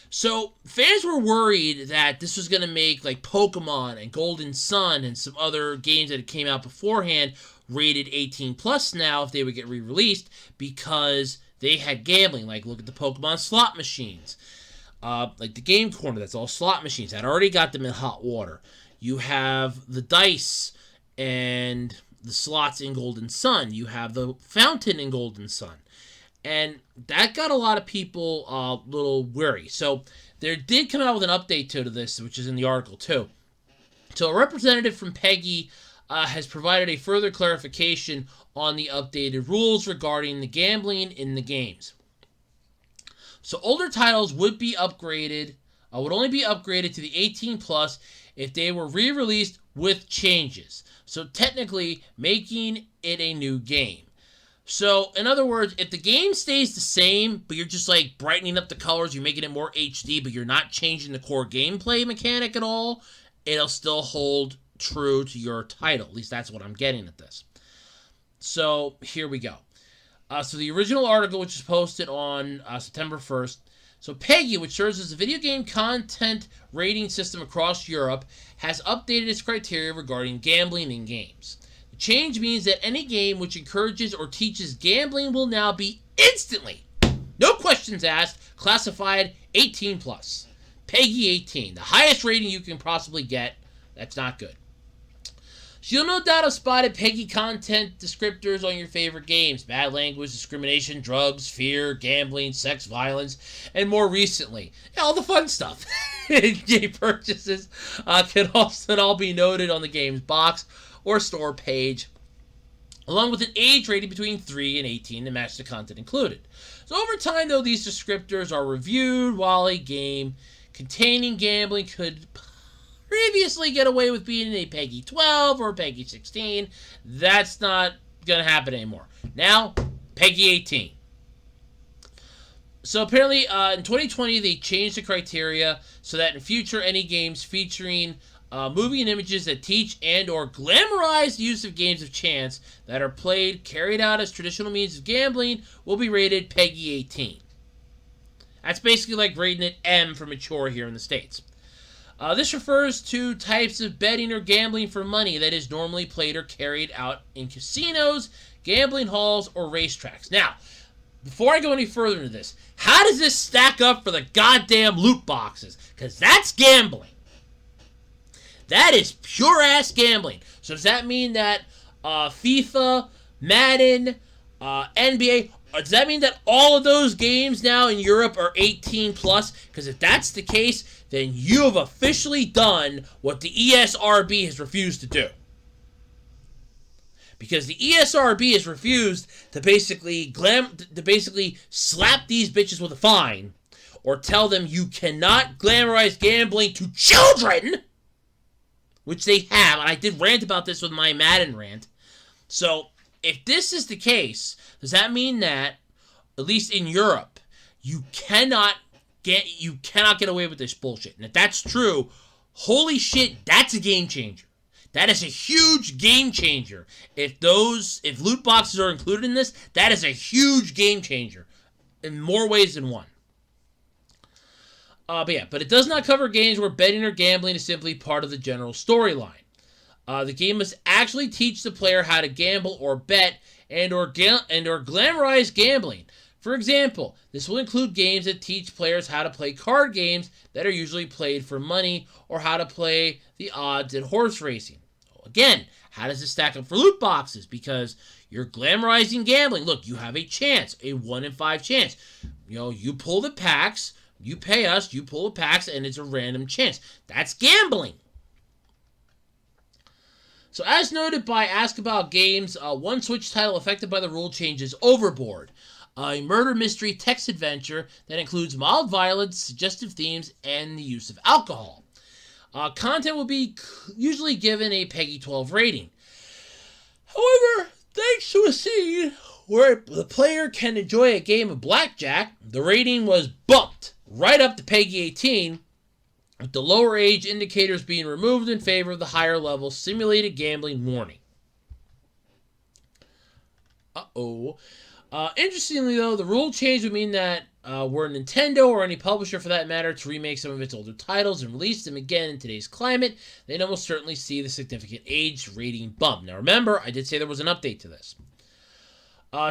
So fans were worried that this was going to make like Pokemon and Golden Sun and some other games that came out beforehand rated 18 plus now if they would get re-released because they had gambling. Like look at the Pokemon slot machines. Like the Game Corner, that's all slot machines. That already got them in hot water. You have the dice and the slots in Golden Sun. You have the fountain in Golden Sun. And that got a lot of people a little weary. So there did come out with an update to this, which is in the article too. So a representative from PEGI has provided a further clarification on the updated rules regarding the gambling in the games. So older titles would be upgraded, would only be upgraded to the 18 plus if they were re-released with changes. So technically making it a new game. So in other words, if the game stays the same, but you're just like brightening up the colors, you're making it more HD, but you're not changing the core gameplay mechanic at all, it'll still hold true to your title. At least that's what I'm getting at this. So here we go. So the original article, which was posted on September 1st. So PEGI, which serves as a video game content rating system across Europe, has updated its criteria regarding gambling in games. The change means that any game which encourages or teaches gambling will now be instantly, no questions asked, classified 18 plus. PEGI 18, the highest rating you can possibly get. That's not good. So you'll no doubt have spotted PEGI content descriptors on your favorite games. Bad language, discrimination, drugs, fear, gambling, sex, violence, and more recently, all the fun stuff. Game purchases can also all be noted on the game's box or store page, along with an age rating between 3 and 18 to match the content included. So over time, though, these descriptors are reviewed while a game containing gambling could previously get away with being a PEGI 12 or PEGI 16. That's not going to happen anymore. Now, PEGI 18. So apparently, in 2020, they changed the criteria so that in future, any games featuring moving and images that teach and or glamorize the use of games of chance that are played, carried out as traditional means of gambling, will be rated PEGI 18. That's basically like rating it M for mature here in the States. This refers to types of betting or gambling for money that is normally played or carried out in casinos, gambling halls, or racetracks. Now, before I go any further into this, how does this stack up for the goddamn loot boxes? Because that's gambling. That is pure-ass gambling. So does that mean that FIFA, Madden, NBA, does that mean that all of those games now in Europe are 18 plus? Because if that's the case, then you have officially done what the ESRB has refused to do. Because the ESRB has refused to basically slap these bitches with a fine or tell them you cannot glamorize gambling to children, which they have, and I did rant about this with my Madden rant. So if this is the case, does that mean that, at least in Europe, you cannot get away with this bullshit? And if that's true, holy shit, that's a game changer. That is a huge game changer. If loot boxes are included in this, that is a huge game changer in more ways than one. But it does not cover games where betting or gambling is simply part of the general storyline. The game must actually teach the player how to gamble or bet and or glamorize gambling. For example, this will include games that teach players how to play card games that are usually played for money or how to play the odds in horse racing. Again, how does this stack up for loot boxes? Because you're glamorizing gambling. Look, you have a chance, a 1 in 5 chance. You pull the packs, you pay us, you pull the packs, and it's a random chance. That's gambling. So as noted by Ask About Games, one Switch title affected by the rule change is Overboard, a murder mystery text adventure that includes mild violence, suggestive themes, and the use of alcohol. Content will be usually given a PEGI 12 rating. However, thanks to a scene where the player can enjoy a game of blackjack, the rating was bumped right up to PEGI 18, with the lower age indicators being removed in favor of the higher level simulated gambling warning. Interestingly, though, the rule change would mean that were Nintendo, or any publisher for that matter, to remake some of its older titles and release them again in today's climate, they'd almost certainly see the significant age rating bump. Now remember, I did say there was an update to this.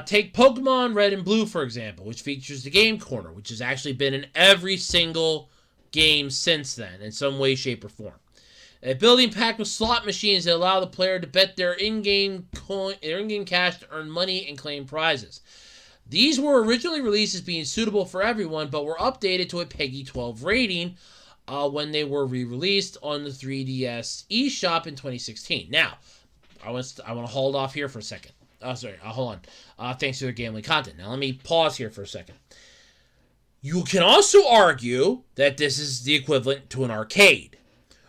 Take Pokemon Red and Blue, for example, which features the Game Corner, which has actually been in every single game since then, in some way, shape, or form. A building packed with slot machines that allow the player to bet their in-game cash to earn money and claim prizes. These were originally released as being suitable for everyone, but were updated to a PEGI 12 rating when they were re-released on the 3DS eShop in 2016. Now, I want to hold off here for a second. Hold on. Thanks to their gambling content. Now, let me pause here for a second. You can also argue that this is the equivalent to an arcade,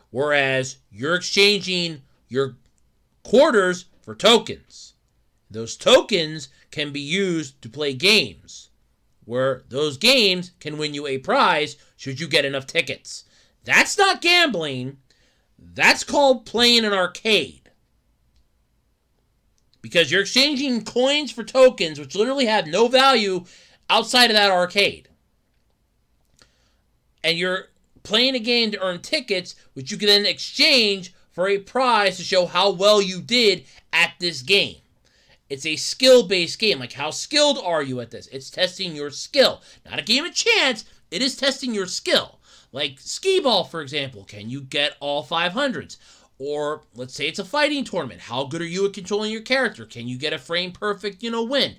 whereas you're exchanging your quarters for tokens. Those tokens can be used to play games, where those games can win you a prize should you get enough tickets. That's not gambling. That's called playing an arcade. Because you're exchanging coins for tokens, which literally have no value outside of that arcade. And you're playing a game to earn tickets, which you can then exchange for a prize to show how well you did at this game. It's a skill-based game. Like, how skilled are you at this? It's testing your skill. Not a game of chance. It is testing your skill. Like skee-ball, for example. Can you get all 500s? Or, let's say it's a fighting tournament. How good are you at controlling your character? Can you get a frame-perfect, win?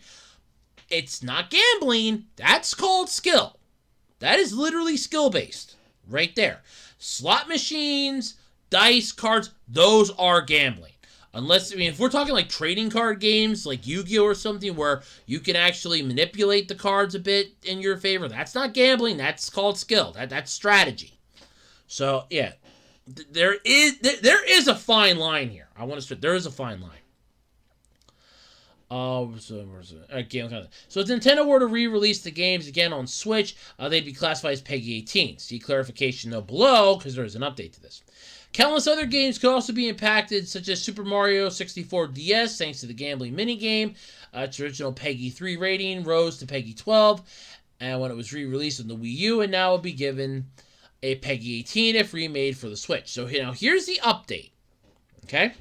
It's not gambling. That's called skill. That is literally skill-based. Right there. Slot machines, dice, cards, those are gambling. Unless, if we're talking like trading card games, like Yu-Gi-Oh! Or something, where you can actually manipulate the cards a bit in your favor, that's not gambling, that's called skill. That's strategy. So, yeah. There is a fine line here. There is a fine line. So if Nintendo were to re-release the games again on Switch, they'd be classified as PEGI 18. See clarification though below, because there is an update to this. Countless other games could also be impacted, such as Super Mario 64 DS, thanks to the gambling minigame. Its original PEGI 3 rating rose to PEGI 12, and when it was re-released on the Wii U, and now will be given a PEGI 18 if remade for the Switch. So now here's the update. Okay?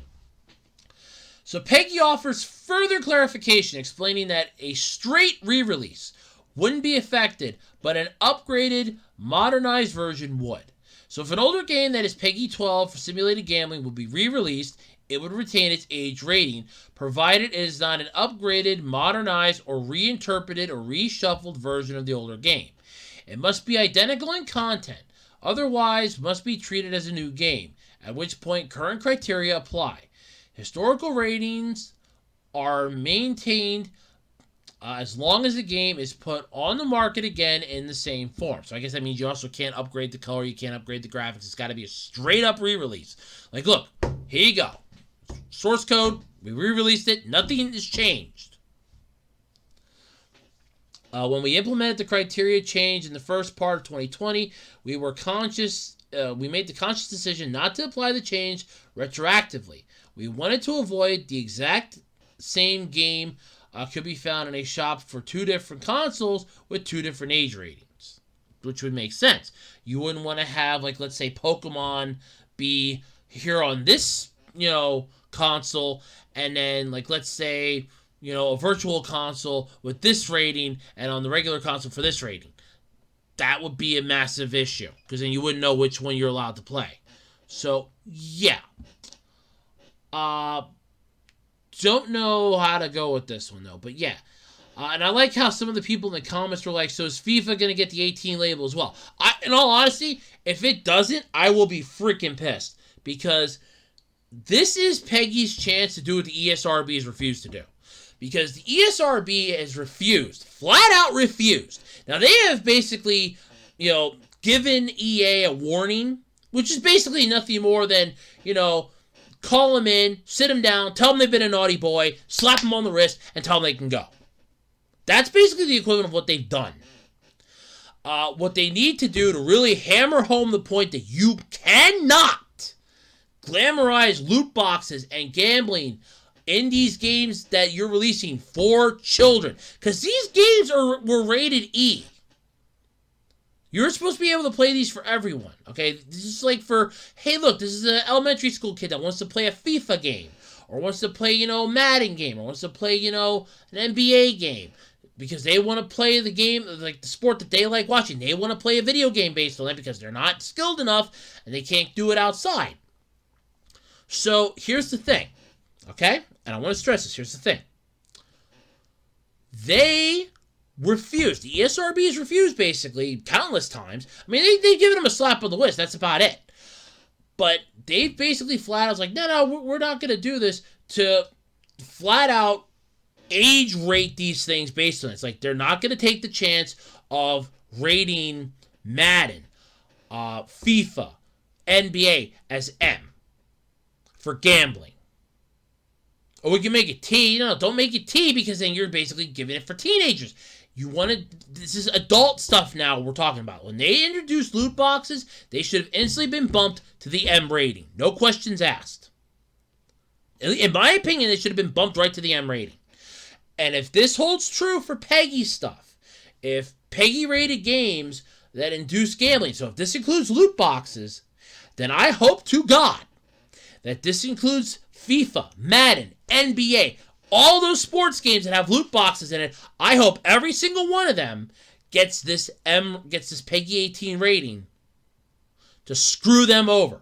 So PEGI offers further clarification explaining that a straight re-release wouldn't be affected, but an upgraded, modernized version would. So if an older game that is PEGI 12 for simulated gambling would be re-released, it would retain its age rating, provided it is not an upgraded, modernized, or reinterpreted or reshuffled version of the older game. It must be identical in content, otherwise must be treated as a new game, at which point current criteria apply. Historical ratings are maintained as long as the game is put on the market again in the same form. So I guess that means you also can't upgrade the color, you can't upgrade the graphics. It's got to be a straight-up re-release. Like, look, here you go. Source code, we re-released it, nothing has changed. When we implemented the criteria change in the first part of 2020, we made the conscious decision not to apply the change retroactively. We wanted to avoid the exact same game could be found in a shop for two different consoles with two different age ratings, which would make sense. You wouldn't want to have, like, let's say Pokemon be here on this, console, and then, like, let's say, a virtual console with this rating and on the regular console for this rating. That would be a massive issue, because then you wouldn't know which one you're allowed to play. So, yeah. Don't know how to go with this one, though. But, yeah. And I like how some of the people in the comments were like, so is FIFA going to get the 18 label as well? In all honesty, if it doesn't, I will be freaking pissed. Because this is PEGI's chance to do what the ESRB has refused to do. Because the ESRB has refused. Flat out refused. Now, they have basically, given EA a warning, which is basically nothing more than, call them in, sit them down, tell them they've been a naughty boy, slap them on the wrist, and tell them they can go. That's basically the equivalent of what they've done. What they need to do to really hammer home the point that you cannot glamorize loot boxes and gambling in these games that you're releasing for children. Because these games were rated E. You're supposed to be able to play these for everyone, okay? This is like for, hey, look, this is an elementary school kid that wants to play a FIFA game, or wants to play, Madden game, or wants to play, an NBA game, because they want to play the game, like the sport that they like watching. They want to play a video game based on it because they're not skilled enough and they can't do it outside. So here's the thing, okay? And I want to stress this. Here's the thing. They refused. The ESRB has refused, basically, countless times. I mean, they've given them a slap on the wrist. That's about it. But they basically flat out was like, no, we're not going to do this, to flat out age rate these things based on it. It's like they're not going to take the chance of rating Madden, FIFA, NBA as M for gambling. Or we can make it T. No, don't make it T, because then you're basically giving it for teenagers. This is adult stuff now we're talking about. When they introduced loot boxes, they should have instantly been bumped to the M rating. No questions asked. In my opinion, they should have been bumped right to the M rating. And if this holds true for PEGI stuff, if PEGI rated games that induce gambling, so if this includes loot boxes, then I hope to God that this includes FIFA, Madden, NBA, all those sports games that have loot boxes in it. I hope every single one of them gets this PEGI 18 rating to screw them over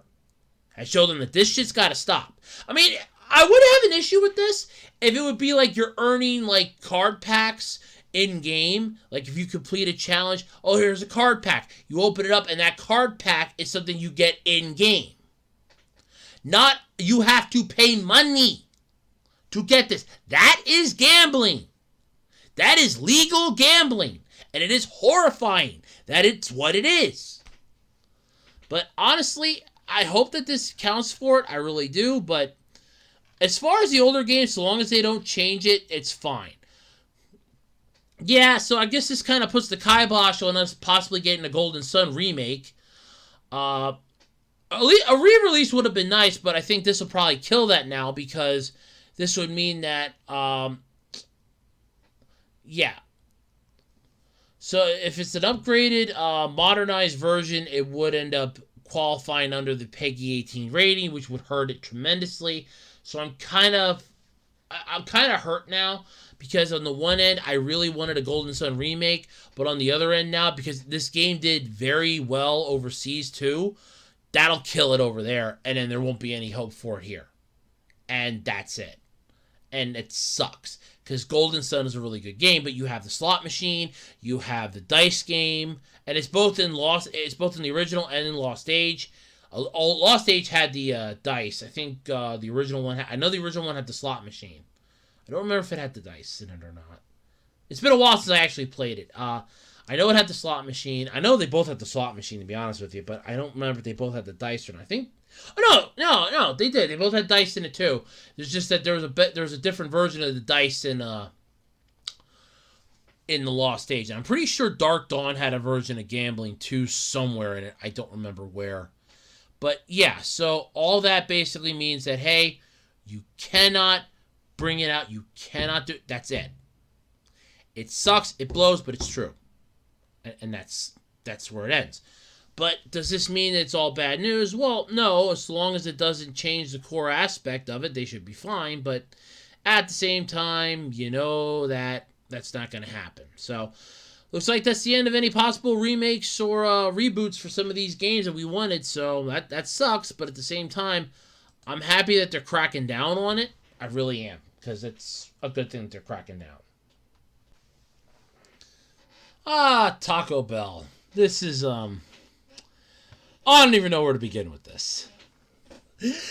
and show them that this shit's got to stop. I mean, I would have an issue with this if it would be like you're earning like card packs in game. Like if you complete a challenge, oh, here's a card pack. You open it up and that card pack is something you get in game. Not you have to pay money to get this. That is gambling. That is legal gambling. And it is horrifying that it's what it is. But honestly, I hope that this counts for it. I really do. But as far as the older games, so long as they don't change it, it's fine. Yeah, so I guess this kind of puts the kibosh on us possibly getting a Golden Sun remake. A re-release would have been nice, but I think this will probably kill that now, because this would mean that, yeah. So if it's an upgraded, modernized version, it would end up qualifying under the PEGI 18 rating, which would hurt it tremendously. So I'm kind of hurt now, because on the one end, I really wanted a Golden Sun remake, but on the other end now, because this game did very well overseas too, that'll kill it over there, and then there won't be any hope for it here. And that's it. And it sucks, because Golden Sun is a really good game, but you have the slot machine, you have the dice game, and it's both in the original and in Lost Age. Lost Age had the dice. I think the original one I know the original one had the slot machine. I don't remember if it had the dice in it or not. It's been a while since I actually played it. I know it had the slot machine. I know they both had the slot machine, to be honest with you, but I don't remember if they both had the dice or not. I think... Oh, no, they did. They both had dice in it, too. There's just that there was a different version of the dice in the Lost Age. And I'm pretty sure Dark Dawn had a version of gambling, too, somewhere in it. I don't remember where. But, yeah, so all that basically means that, hey, you cannot bring it out. You cannot do it. That's it. It sucks. It blows, but it's true. And that's where it ends. But does this mean it's all bad news? Well, no. As long as it doesn't change the core aspect of it, they should be fine. But at the same time, you know that that's not going to happen. So, looks like that's the end of any possible remakes or reboots for some of these games that we wanted. So, that sucks. But at the same time, I'm happy that they're cracking down on it. I really am. Because it's a good thing that they're cracking down. Taco Bell. This is, I don't even know where to begin with this.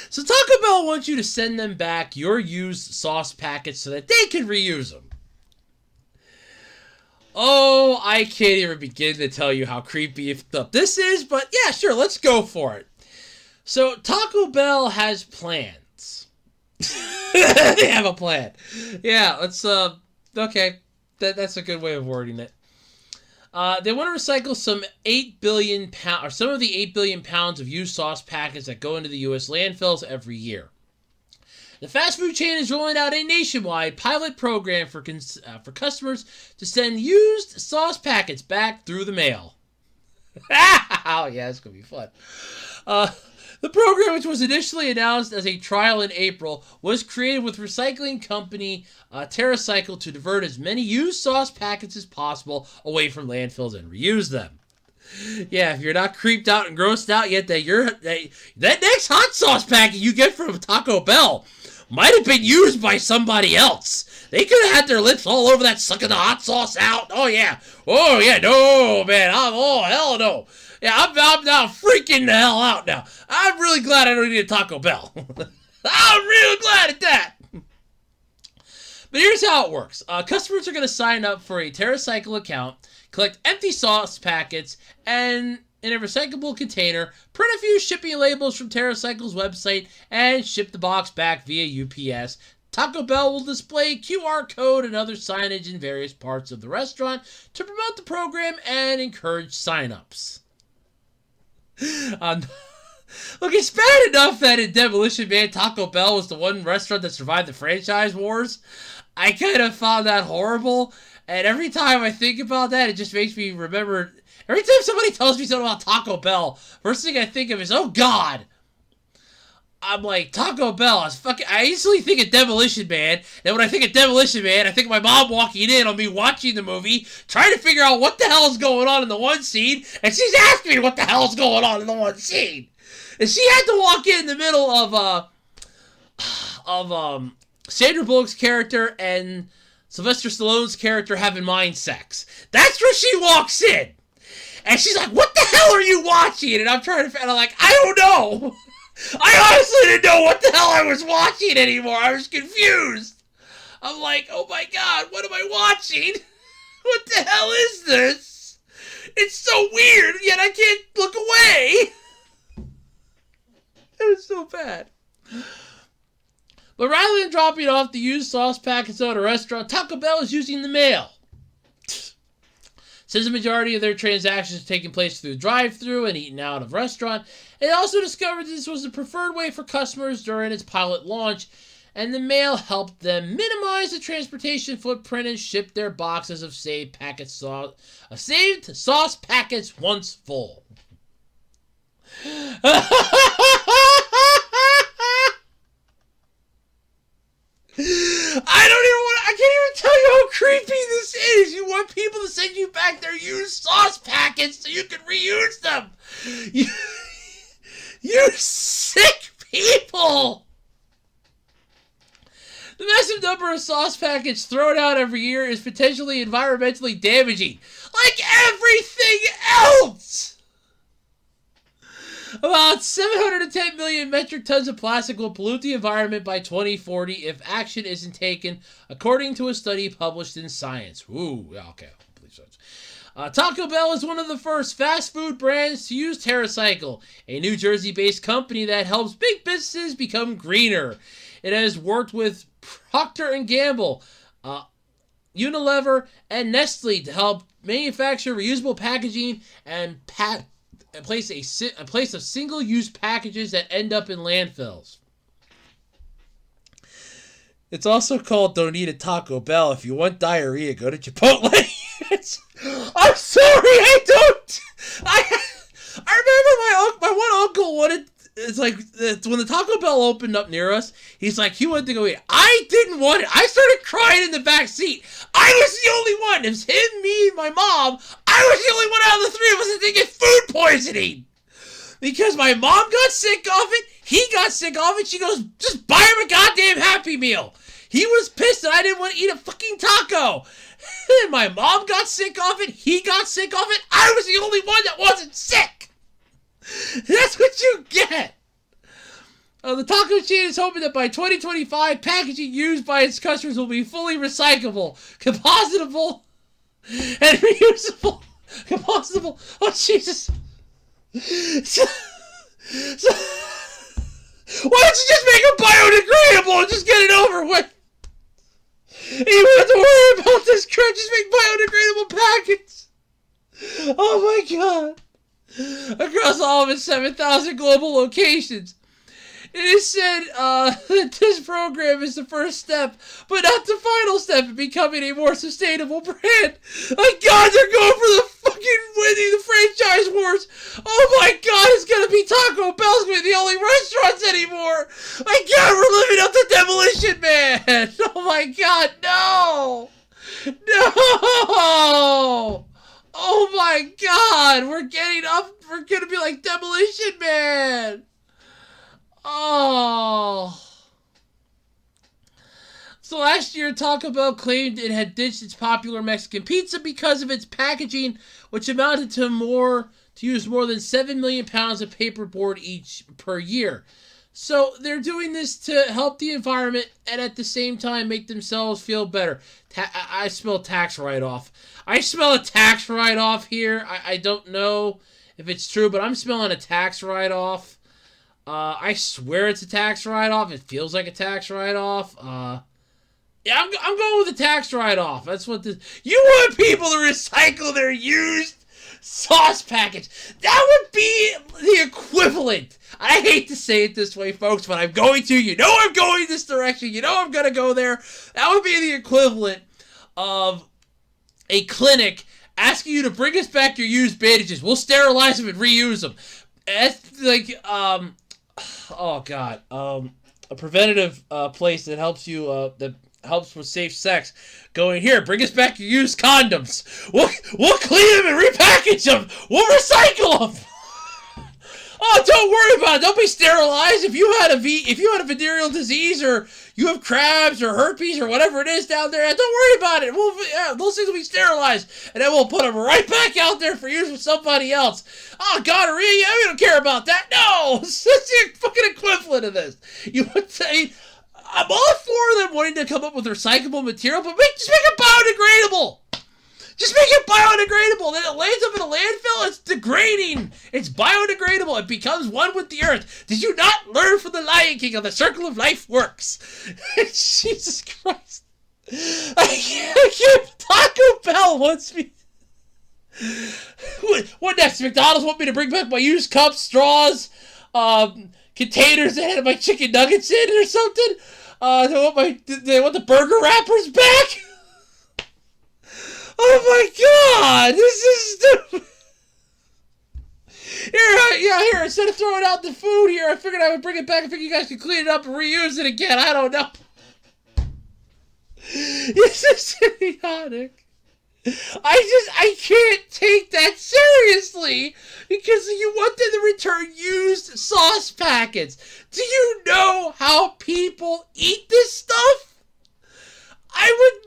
So Taco Bell wants you to send them back your used sauce packets so that they can reuse them. Oh, I can't even begin to tell you how creepy up this is, but yeah, sure, let's go for it. So Taco Bell has plans. They have a plan. Yeah, let's, okay. That's a good way of wording it. They want to recycle some 8 billion pounds, or some of the 8 billion pounds of used sauce packets that go into the U.S. landfills every year. The fast food chain is rolling out a nationwide pilot program for customers to send used sauce packets back through the mail. Oh, yeah, it's going to be fun. The program, which was initially announced as a trial in April, was created with recycling company TerraCycle to divert as many used sauce packets as possible away from landfills and reuse them. Yeah, if you're not creeped out and grossed out yet, that next hot sauce packet you get from Taco Bell might have been used by somebody else. They could have had their lips all over that, sucking the hot sauce out. Oh yeah, no, man. Oh hell no. Yeah, I'm now freaking the hell out now. I'm really glad I don't need a Taco Bell. I'm really glad at that. But here's how it works. Customers are going to sign up for a TerraCycle account, collect empty sauce packets, and in a recyclable container, print a few shipping labels from TerraCycle's website, and ship the box back via UPS. Taco Bell will display QR code and other signage in various parts of the restaurant to promote the program and encourage signups. Look, it's bad enough that in Demolition Man, Taco Bell was the one restaurant that survived the franchise wars. I kind of found that horrible, and every time I think about that, it just makes me remember. Every time somebody tells me something about Taco Bell, first thing I think of is, oh God. I'm like, Taco Bell, I instantly think of Demolition Man. And when I think of Demolition Man, I think of my mom walking in on me watching the movie, trying to figure out what the hell is going on in the one scene, and she's asking me what the hell is going on in the one scene. And she had to walk in the middle of Sandra Bullock's character and Sylvester Stallone's character having mind sex. That's where she walks in. And she's like, what the hell are you watching? And I'm like, I don't know. I honestly didn't know what the hell I was watching anymore. I was confused. I'm like, oh my God, what am I watching? What the hell is this? It's so weird, yet I can't look away. It was so bad. But rather than dropping off the used sauce packets at a restaurant, Taco Bell is using the mail. Since the majority of their transactions are taking place through drive-thru and eaten out of restaurant, it also discovered this was the preferred way for customers during its pilot launch, and the mail helped them minimize the transportation footprint and ship their boxes of saved sauce packets once full. I can't even tell you how creepy this is. You want people to send you back their used sauce packets so you can reuse them. You sick people. The massive number of sauce packets thrown out every year is potentially environmentally damaging, like everything else. About 710 million metric tons of plastic will pollute the environment by 2040 if action isn't taken, according to a study published in Science. Ooh, okay. Taco Bell is one of the first fast food brands to use TerraCycle, a New Jersey-based company that helps big businesses become greener. It has worked with Procter & Gamble, Unilever, and Nestle to help manufacture reusable packaging and place of single-use packages that end up in landfills. It's also called Don't Eat a Taco Bell. If you want diarrhea, go to Chipotle. I'm sorry, I don't. I remember my one uncle wanted. It's like when the Taco Bell opened up near us. He's like, he wanted to go eat. I didn't want it. I started crying in the back seat. I was the only one. It was him, me, and my mom. I was the only one out of the three of us that didn't get food poisoning. Because my mom got sick of it. He got sick of it. She goes, just buy him a goddamn Happy Meal. He was pissed that I didn't want to eat a fucking taco. And my mom got sick of it. He got sick of it. I was the only one that wasn't sick. That's what you get. The taco chain is hoping that by 2025, packaging used by its customers will be fully recyclable, compostable, and reusable. Compostable. Oh, Jesus. Why don't you just make it biodegradable and just get it over with? You don't have to worry about this crap. Just make biodegradable packets. Oh my god. Across all of its 7,000 global locations. It is said that this program is the first step, but not the final step in becoming a more sustainable brand. My god, they're going for the fucking winning the franchise wars. Oh my god, it's gonna be Taco Bell's gonna be the only restaurants anymore. My god, we're living up to Demolition Man. Oh my god, no. No. Oh my god, we're gonna be like Demolition Man. Oh. So last year, Taco Bell claimed it had ditched its popular Mexican pizza because of its packaging, which amounted to use more than 7 million pounds of paperboard each per year. So they're doing this to help the environment and at the same time make themselves feel better. I smell tax write-off. I smell a tax write-off here. I don't know if it's true, but I'm smelling a tax write-off. I swear it's a tax write-off. It feels like a tax write-off. Yeah, I'm going with a tax write-off. That's what this... You want people to recycle their used sauce package. That would be the equivalent. I hate to say it this way, folks, but I'm going to. You know I'm going this direction. You know I'm going to go there. That would be the equivalent of a clinic asking you to bring us back your used bandages. We'll sterilize them and reuse them. That's like, oh god, a preventative place that helps you, that helps with safe sex. Going here, bring us back your used condoms. We'll clean them and repackage them. We'll recycle them. Oh, don't worry about it. Don't be sterilized. If you had a venereal disease or you have crabs or herpes or whatever it is down there, don't worry about it. Those things will be sterilized, and then we'll put them right back out there for use with somebody else. Oh, gonorrhea, we don't care about that. No, it's the fucking equivalent of this. I'm all for them wanting to come up with recyclable material, but just make it biodegradable. Just make it biodegradable. Then it lands up in a landfill. It's degrading. It's biodegradable. It becomes one with the earth. Did you not learn from the Lion King how the circle of life works? Jesus Christ. I can't. Taco Bell wants me. What next? McDonald's want me to bring back my used cups, straws, containers that had my chicken nuggets in or something? They want the burger wrappers back? Oh my god, this is stupid. Here, instead of throwing out the food here, I figured I would bring it back. I figured you guys could clean it up and reuse it again. I don't know. This is idiotic. I can't take that seriously because you want them to return used sauce packets. Do you know how people eat this stuff? I would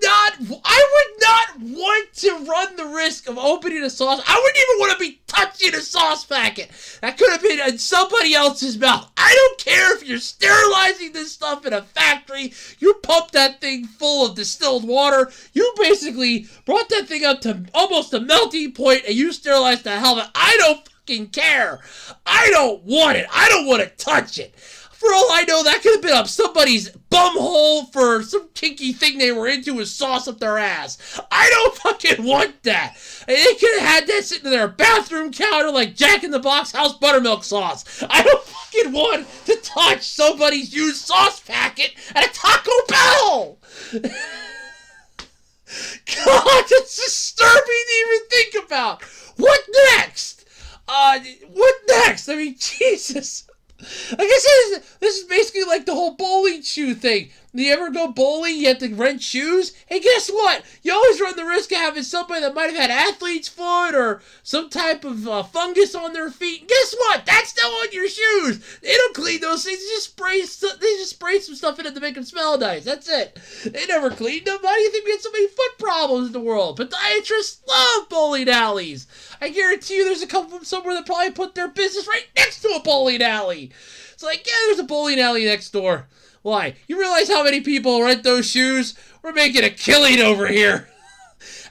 not want to run the risk of opening a sauce. I wouldn't even want to be touching a sauce packet. That could have been in somebody else's mouth. I don't care if you're sterilizing this stuff in a factory. You pump that thing full of distilled water. You basically brought that thing up to almost a melting point and you sterilized the hell of it. I don't fucking care. I don't want it. I don't want to touch it. For all I know, that could have been up somebody's bumhole for some kinky thing they were into with sauce up their ass. I don't fucking want that. And they could have had that sitting in their bathroom counter like Jack in the Box house buttermilk sauce. I don't fucking want to touch somebody's used sauce packet at a Taco Bell. God, it's disturbing to even think about. What next? What next? I mean, Jesus. Like I said, this is basically like the whole bowling shoe thing. You ever go bowling, you have to rent shoes? Hey, guess what? You always run the risk of having somebody that might have had athlete's foot or some type of fungus on their feet. And guess what? That's still on your shoes. They don't clean those things. They just spray some stuff in it to make them smell nice. That's it. They never cleaned them. How do you think we get so many foot problems in the world? Podiatrists love bowling alleys. I guarantee you there's a couple of them somewhere that probably put their business right next to a bowling alley. It's like, yeah, there's a bowling alley next door. Why? You realize how many people rent those shoes? We're making a killing over here.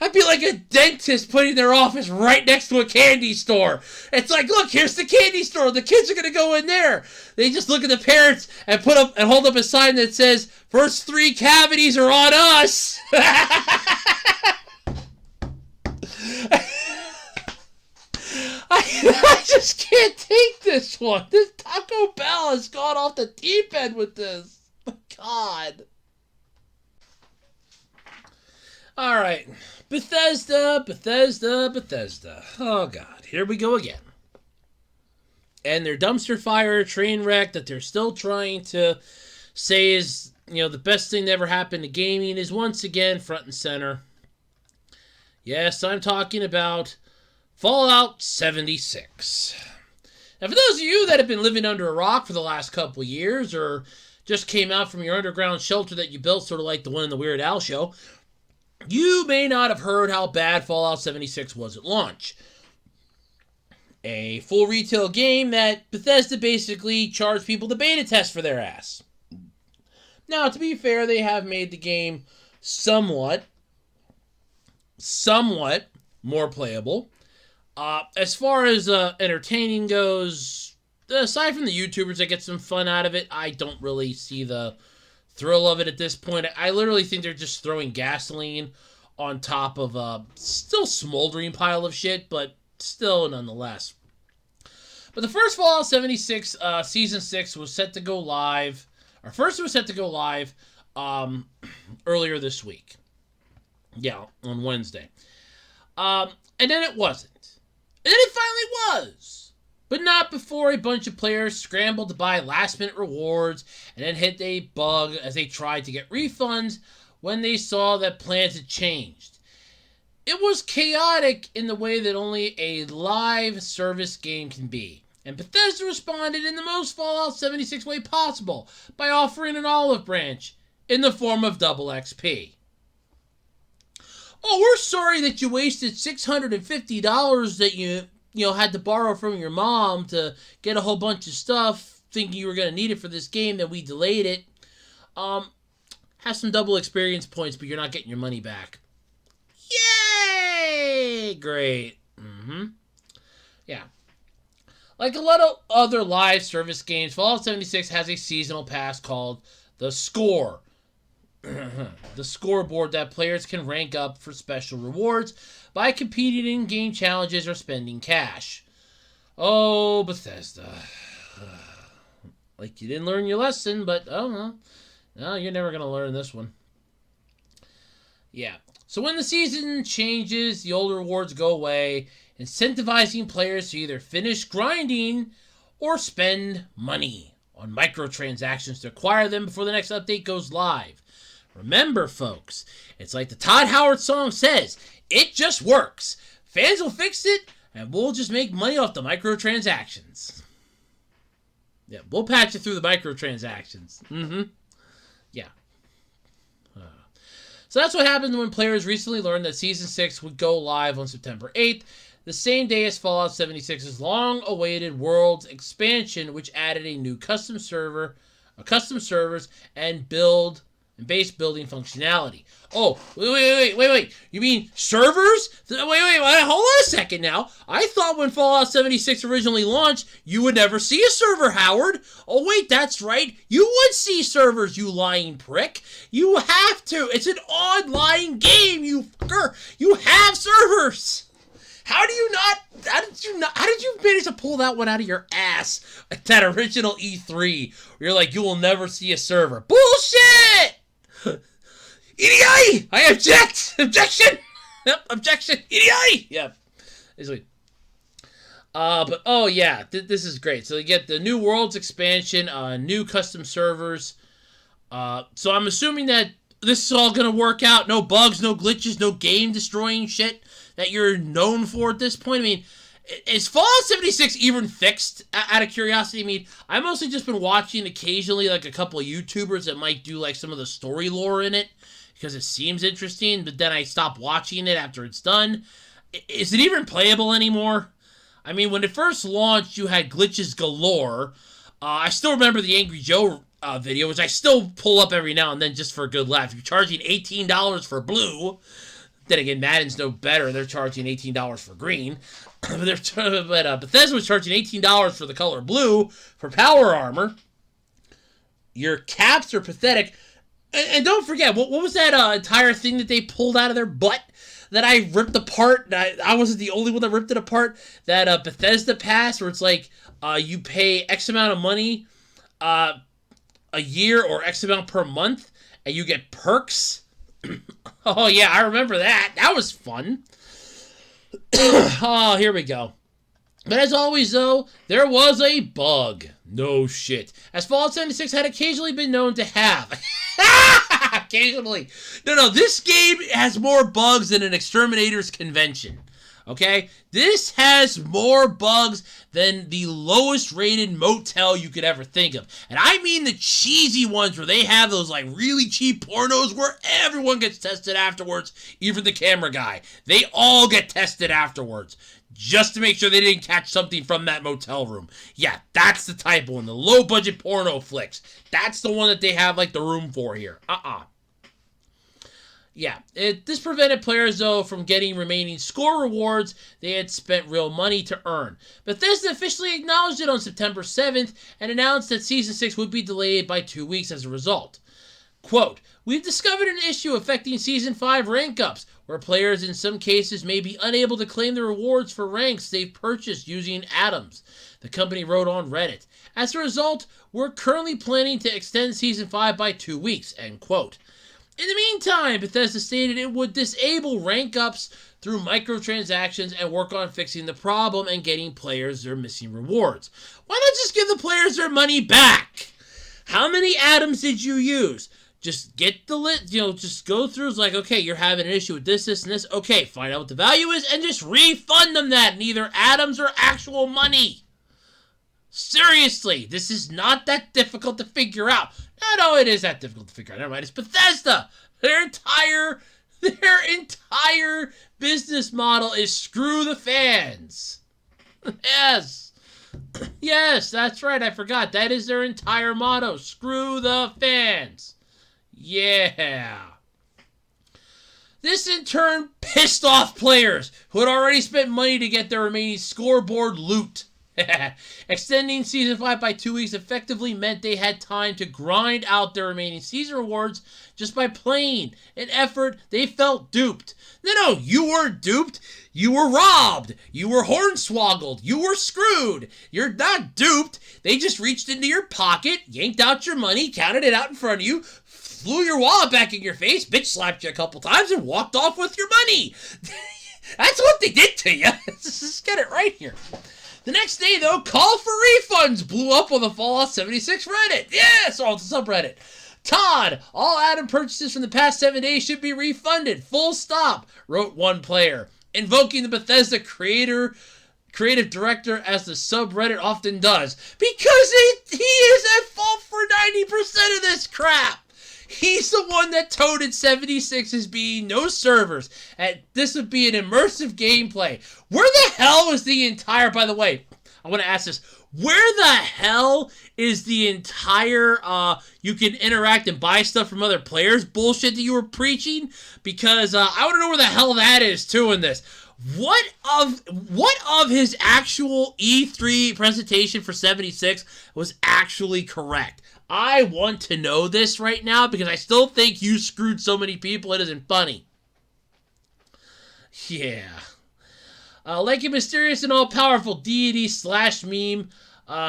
I'd be like a dentist putting their office right next to a candy store. It's like, look, here's the candy store. The kids are going to go in there. They just look at the parents and hold up a sign that says, first 3 cavities are on us. I just can't take this one. This Taco Bell has gone off the deep end with this. My God. All right. Bethesda. Oh, God. Here we go again. And their dumpster fire train wreck that they're still trying to say is, the best thing that ever happened to gaming is once again front and center. Yes, I'm talking about Fallout 76. Now, for those of you that have been living under a rock for the last couple years, or just came out from your underground shelter that you built, sort of like the one in the Weird Al show, you may not have heard how bad Fallout 76 was at launch. A full retail game that Bethesda basically charged people to beta test for their ass. Now, to be fair, they have made the game somewhat more playable. As far as entertaining goes, aside from the YouTubers that get some fun out of it, I don't really see the thrill of it at this point. I literally think they're just throwing gasoline on top of a still smoldering pile of shit, but still nonetheless. But the first Fallout 76 Season 6 was set to go live, or first it was set to go live earlier this week. Yeah, on Wednesday. And then it wasn't. And then it finally was. But not before a bunch of players scrambled to buy last-minute rewards and then hit a bug as they tried to get refunds when they saw that plans had changed. It was chaotic in the way that only a live service game can be. And Bethesda responded in the most Fallout 76 way possible by offering an olive branch in the form of double XP. Oh, we're sorry that you wasted $650 that you had to borrow from your mom to get a whole bunch of stuff, thinking you were going to need it for this game, then we delayed it. Have some double experience points, but you're not getting your money back. Yay! Great. Yeah. Like a lot of other live service games, Fallout 76 has a seasonal pass called The Score. The scoreboard that players can rank up for special rewards by competing in game challenges or spending cash. Oh, Bethesda. Like you didn't learn your lesson, but oh well. No, you're never going to learn this one. Yeah. So when the season changes, the old rewards go away, incentivizing players to either finish grinding or spend money on microtransactions to acquire them before the next update goes live. Remember, folks, it's like the Todd Howard song says, it just works. Fans will fix it, and we'll just make money off the microtransactions. Yeah, we'll patch it through the microtransactions. Yeah. So that's what happened when players recently learned that Season 6 would go live on September 8th, the same day as Fallout 76's long-awaited Worlds expansion, which added a new custom servers, and base building functionality. Oh, wait. You mean servers? Wait, hold on a second now. I thought when Fallout 76 originally launched, you would never see a server, Howard. Oh, wait, that's right. You would see servers, you lying prick. You have to. It's an online game, you fucker. You have servers. How did you manage to pull that one out of your ass at that original E3? Where you're like, you will never see a server. Bullshit! EDI! I object! Objection! Yep, objection! EDI! Yep. But, oh yeah, this is great. So you get the new Worlds expansion, new custom servers. So I'm assuming that this is all going to work out. No bugs, no glitches, no game-destroying shit that you're known for at this point. I mean, is Fallout 76 even fixed, out of curiosity? I mean, I've mostly just been watching occasionally, like, a couple of YouTubers that might do, like, some of the story lore in it, because it seems interesting, but then I stop watching it after it's done. Is it even playable anymore? I mean, when it first launched, you had glitches galore. I still remember the Angry Joe video, which I still pull up every now and then just for a good laugh. You're charging $18 for blue. Then again, Madden's no better. They're charging $18 for green. But Bethesda was charging $18 for the color blue for power armor. Your caps are pathetic. And don't forget, what was that entire thing that they pulled out of their butt? that I ripped apart. I wasn't the only one that ripped it apart. That Bethesda pass where it's like you pay X amount of money a year or X amount per month and you get perks. Oh yeah, I remember that. That was fun. Oh, here we go. But as always, though, there was a bug. No shit. As Fallout 76 had occasionally been known to have. Occasionally. No, this game has more bugs than an exterminator's convention. Okay? This has more bugs than the lowest rated motel you could ever think of. And I mean the cheesy ones where they have those like really cheap pornos where everyone gets tested afterwards, even the camera guy. They all get tested afterwards. Just to make sure they didn't catch something from that motel room. Yeah, that's the type of one. The low budget porno flicks. That's the one that they have like the room for here. Yeah, this prevented players, though, from getting remaining score rewards they had spent real money to earn. Bethesda officially acknowledged it on September 7th and announced that Season 6 would be delayed by 2 weeks as a result. Quote, "We've discovered an issue affecting Season 5 rank ups, where players in some cases may be unable to claim the rewards for ranks they've purchased using atoms," the company wrote on Reddit. "As a result, we're currently planning to extend Season 5 by 2 weeks," end quote. In the meantime, Bethesda stated it would disable rank ups through microtransactions and work on fixing the problem and getting players their missing rewards. Why not just give the players their money back? How many atoms did you use? Just get the list, just go through. It's like, okay, you're having an issue with this, this, and this. Okay, find out what the value is and just refund them that in either atoms or actual money. Seriously, this is not that difficult to figure out. No, it is that difficult to figure out. Never mind, it's Bethesda. Their entire business model is screw the fans. Yes. Yes, that's right. I forgot. That is their entire motto. Screw the fans. Yeah. This in turn pissed off players who had already spent money to get their remaining scoreboard loot. Extending Season 5 by 2 weeks effectively meant they had time to grind out their remaining season rewards just by playing. An effort they felt duped. No, you weren't duped. You were robbed. You were hornswoggled. You were screwed. You're not duped. They just reached into your pocket, yanked out your money, counted it out in front of you, flew your wallet back in your face, bitch slapped you a couple times, and walked off with your money. That's what they did to you. Let's just get it right here. The next day, though, call for refunds blew up on the Fallout 76 Reddit. Yes, on the subreddit. Todd, all add-on purchases from the past 7 days should be refunded. Full stop, wrote one player, invoking the Bethesda creative director as the subreddit often does. Because he is at fault for 90% of this crap. He's the one that toted 76 as being no servers, and this would be an immersive gameplay. Where the hell is the entire, by the way, I want to ask this, where the hell is the entire, you can interact and buy stuff from other players bullshit that you were preaching? Because, I want to know where the hell that is, too, in this. What of his actual E3 presentation for 76 was actually correct? I want to know this right now because I still think you screwed so many people it isn't funny. Yeah. Like a mysterious and all-powerful deity / meme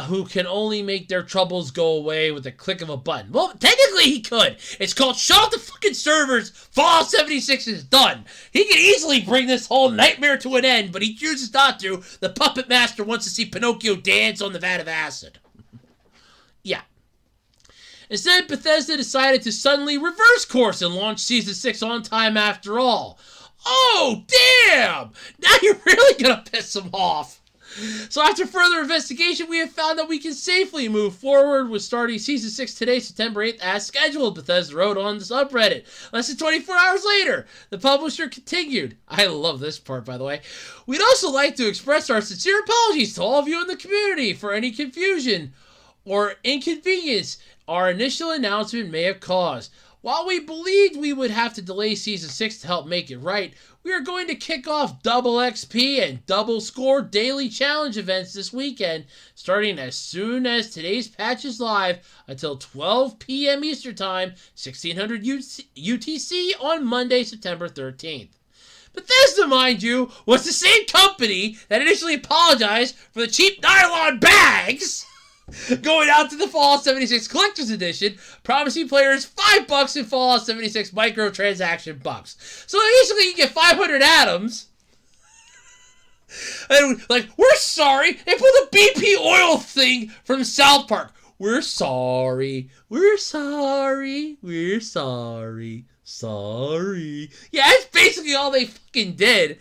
who can only make their troubles go away with a click of a button. Well, technically he could. It's called shut off the fucking servers. Fallout 76 is done. He could easily bring this whole nightmare to an end, but he chooses not to. The puppet master wants to see Pinocchio dance on the vat of acid. Yeah. Instead, Bethesda decided to suddenly reverse course and launch Season 6 on time after all. Oh, damn! Now you're really gonna piss them off. So after further investigation, we have found that we can safely move forward with starting Season 6 today, September 8th, as scheduled, Bethesda wrote on the subreddit. Less than 24 hours later, the publisher continued. I love this part, by the way. We'd also like to express our sincere apologies to all of you in the community for any confusion or inconvenience our initial announcement may have caused. While we believed we would have to delay Season 6 to help make it right, we are going to kick off double XP and double score daily challenge events this weekend, starting as soon as today's patch is live until 12 p.m. Eastern Time, 1600 UTC on Monday, September 13th. Bethesda, mind you, was the same company that initially apologized for the cheap nylon bags going out to the Fallout 76 Collector's Edition, promising players $5 in Fallout 76 microtransaction bucks. So basically you get 500 atoms. And like, we're sorry, they put the BP oil thing from South Park. We're sorry. We're sorry. We're sorry. Sorry. Yeah, that's basically all they fucking did.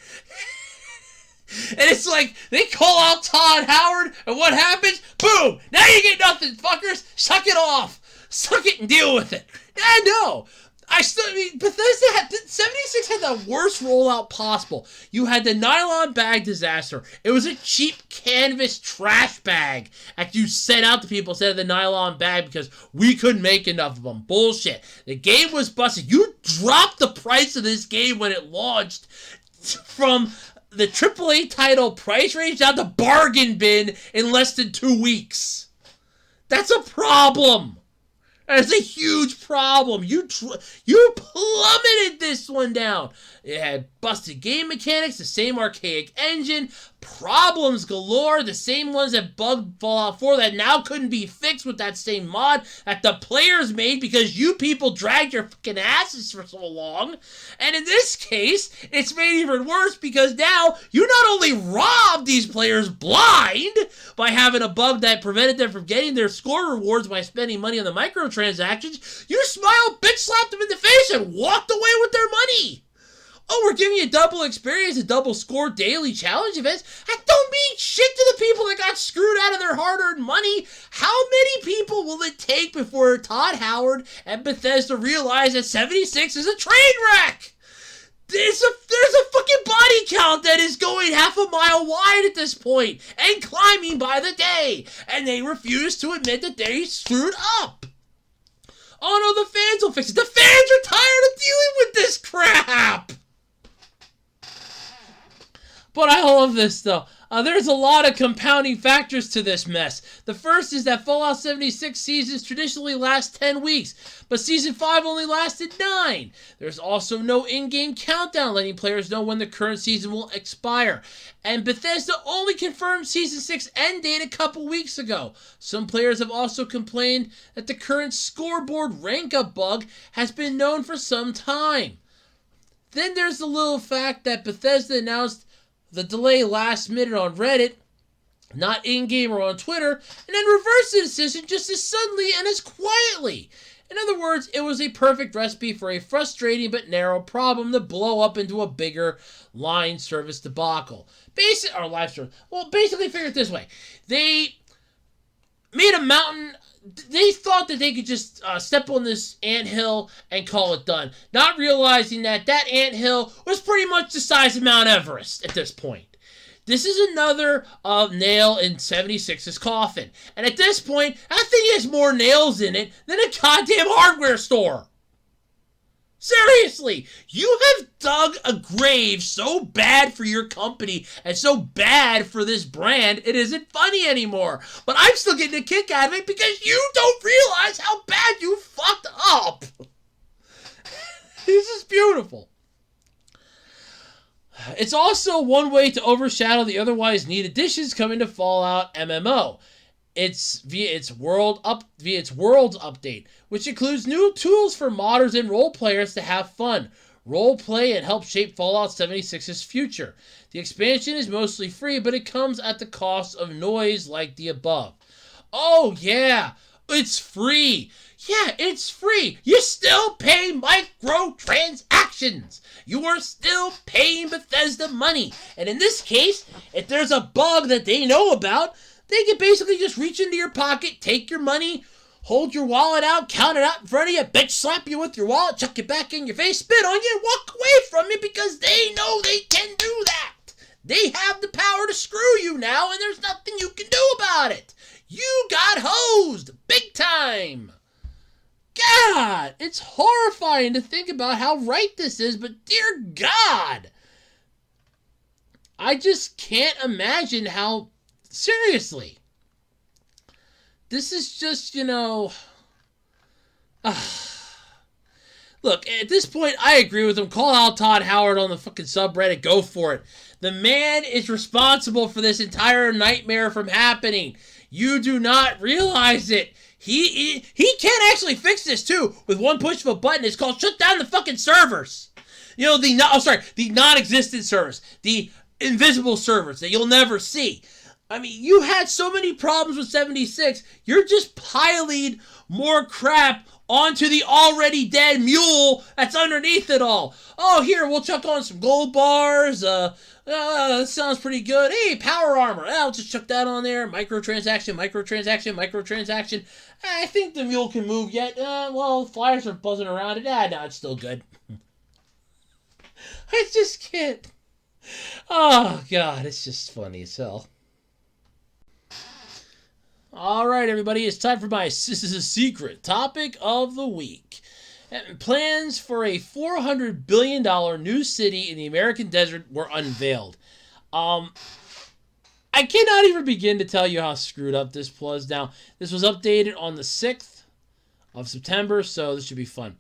And it's like, they call out Todd Howard, and what happens? Boom! Now you get nothing, fuckers! Suck it off! Suck it and deal with it. Yeah, no. Bethesda 76 had the worst rollout possible. You had the nylon bag disaster. It was a cheap canvas trash bag that you sent out to people instead of the nylon bag because we couldn't make enough of them. Bullshit. The game was busted. You dropped the price of this game when it launched from the AAA title price range down to bargain bin in less than 2 weeks. That's a problem. That's a huge problem. You plummeted this one down. It had busted game mechanics, the same archaic engine, problems galore, the same ones that bugged Fallout 4 that now couldn't be fixed with that same mod that the players made because you people dragged your fucking asses for so long. And in this case, it's made even worse because now you not only robbed these players blind by having a bug that prevented them from getting their score rewards by spending money on the microtransactions, you smiled, bitch slapped them in the face, and walked away with their money. Oh, we're giving you a double experience, a double score daily challenge events. That don't mean shit to the people that got screwed out of their hard-earned money. How many people will it take before Todd Howard and Bethesda realize that 76 is a train wreck? There's a fucking body count that is going half a mile wide at this point and climbing by the day, and they refuse to admit that they screwed up. Oh no, the fans will fix it. The fans are tired of dealing with this crap. But I love this, though. There's a lot of compounding factors to this mess. The first is that Fallout 76 seasons traditionally last 10 weeks, but Season 5 only lasted 9. There's also no in-game countdown letting players know when the current season will expire. And Bethesda only confirmed Season 6 end date a couple weeks ago. Some players have also complained that the current scoreboard rank-up bug has been known for some time. Then there's the little fact that Bethesda announced the delay last minute on Reddit, not in-game or on Twitter, and then reversed the decision just as suddenly and as quietly. In other words, it was a perfect recipe for a frustrating but narrow problem to blow up into a bigger line service debacle. Basically figure it this way. They made a mountain. They thought that they could just step on this anthill and call it done, not realizing that that anthill was pretty much the size of Mount Everest at this point. This is another nail in 76's coffin. And at this point, that thing has more nails in it than a goddamn hardware store. Seriously, you have dug a grave so bad for your company and so bad for this brand, it isn't funny anymore. But I'm still getting a kick out of it because you don't realize how bad you fucked up. This is beautiful. It's also one way to overshadow the otherwise neat additions coming to Fallout MMO. It's via its world's update, which includes new tools for modders and role players to have fun, role play, and help shape Fallout 76's future. The expansion is mostly free, but it comes at the cost of noise like the above. Oh yeah, it's free. Yeah, it's free. You still pay microtransactions. You are still paying Bethesda money. And in this case, if there's a bug that they know about, they can basically just reach into your pocket, take your money, hold your wallet out, count it out in front of you, bitch slap you with your wallet, chuck it back in your face, spit on you, and walk away from you because they know they can do that. They have the power to screw you now, and there's nothing you can do about it. You got hosed big time. God, it's horrifying to think about how right this is, but dear God, I just can't imagine how. Seriously. This is just, Look, at this point, I agree with him. Call out Todd Howard on the fucking subreddit. Go for it. The man is responsible for this entire nightmare from happening. You do not realize it. He can actually fix this, too, with one push of a button. It's called shut down the fucking servers. You know, the non-existent servers. The invisible servers that you'll never see. I mean, you had so many problems with 76. You're just piling more crap onto the already dead mule that's underneath it all. Oh, here, we'll chuck on some gold bars. That sounds pretty good. Hey, power armor. I'll just chuck that on there. Microtransaction. I think the mule can move yet. Flyers are buzzing around it. No, it's still good. I just can't. Oh, God, it's just funny as hell. All right, everybody, it's time for my This is a Secret topic of the week. Plans for a $400 billion new city in the American desert were unveiled. I cannot even begin to tell you how screwed up this was. Now, this was updated on the 6th of September, so this should be fun.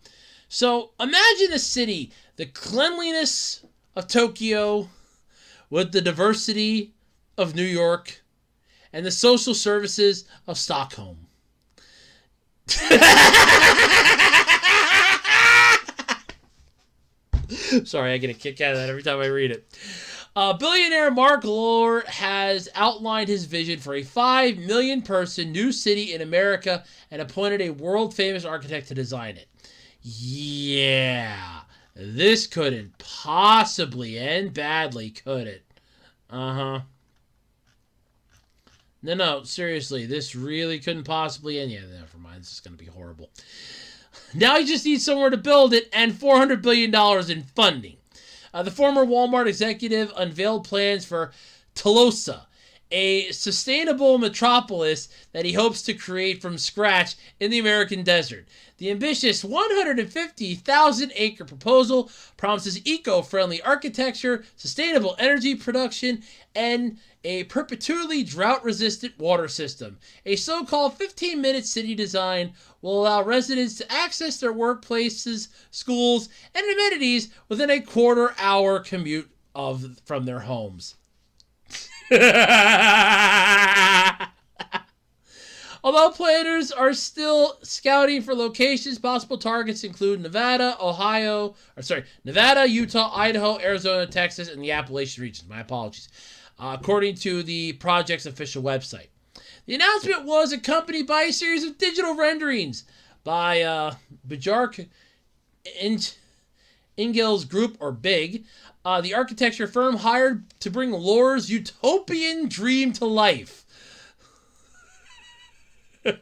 So, imagine a city, the cleanliness of Tokyo with the diversity of New York and the social services of Stockholm. Sorry, I get a kick out of that every time I read it. Billionaire Mark Lohr has outlined his vision for a 5 million person new city in America and appointed a world-famous architect to design it. Yeah, this couldn't possibly end badly, could it? Uh-huh. No, seriously, this really couldn't possibly end. Yeah, never mind, this is going to be horrible. Now he just needs somewhere to build it and $400 billion in funding. The former Walmart executive unveiled plans for Tolosa, a sustainable metropolis that he hopes to create from scratch in the American desert. The ambitious 150,000-acre proposal promises eco-friendly architecture, sustainable energy production, and a perpetually drought-resistant water system. A so-called 15-minute city design will allow residents to access their workplaces, schools, and amenities within a quarter-hour commute from their homes. Although planners are still scouting for locations, possible targets include Nevada, Utah, Idaho, Arizona, Texas, and the Appalachian regions. My apologies. According to the project's official website. The announcement was accompanied by a series of digital renderings by Bjark Ingels Group, or BIG, the architecture firm hired to bring Lohr's utopian dream to life. I'm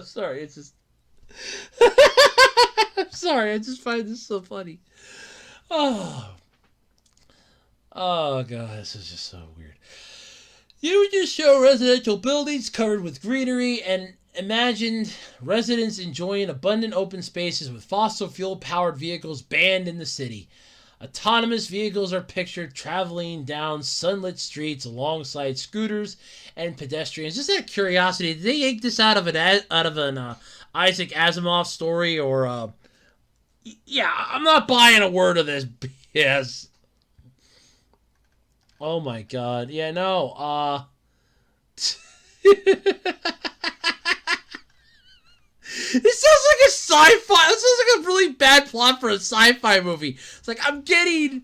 sorry. It's just... I'm sorry. I just find this so funny. Oh, God. This is just so weird. You just show residential buildings covered with greenery and imagined residents enjoying abundant open spaces with fossil fuel-powered vehicles banned in the city. Autonomous vehicles are pictured traveling down sunlit streets alongside scooters and pedestrians. Just out of curiosity, did they yank this out of an Isaac Asimov story, or yeah, I'm not buying a word of this BS. Oh my God, yeah, no, This sounds like a sci-fi. This sounds like a really bad plot for a sci-fi movie. It's like I'm literally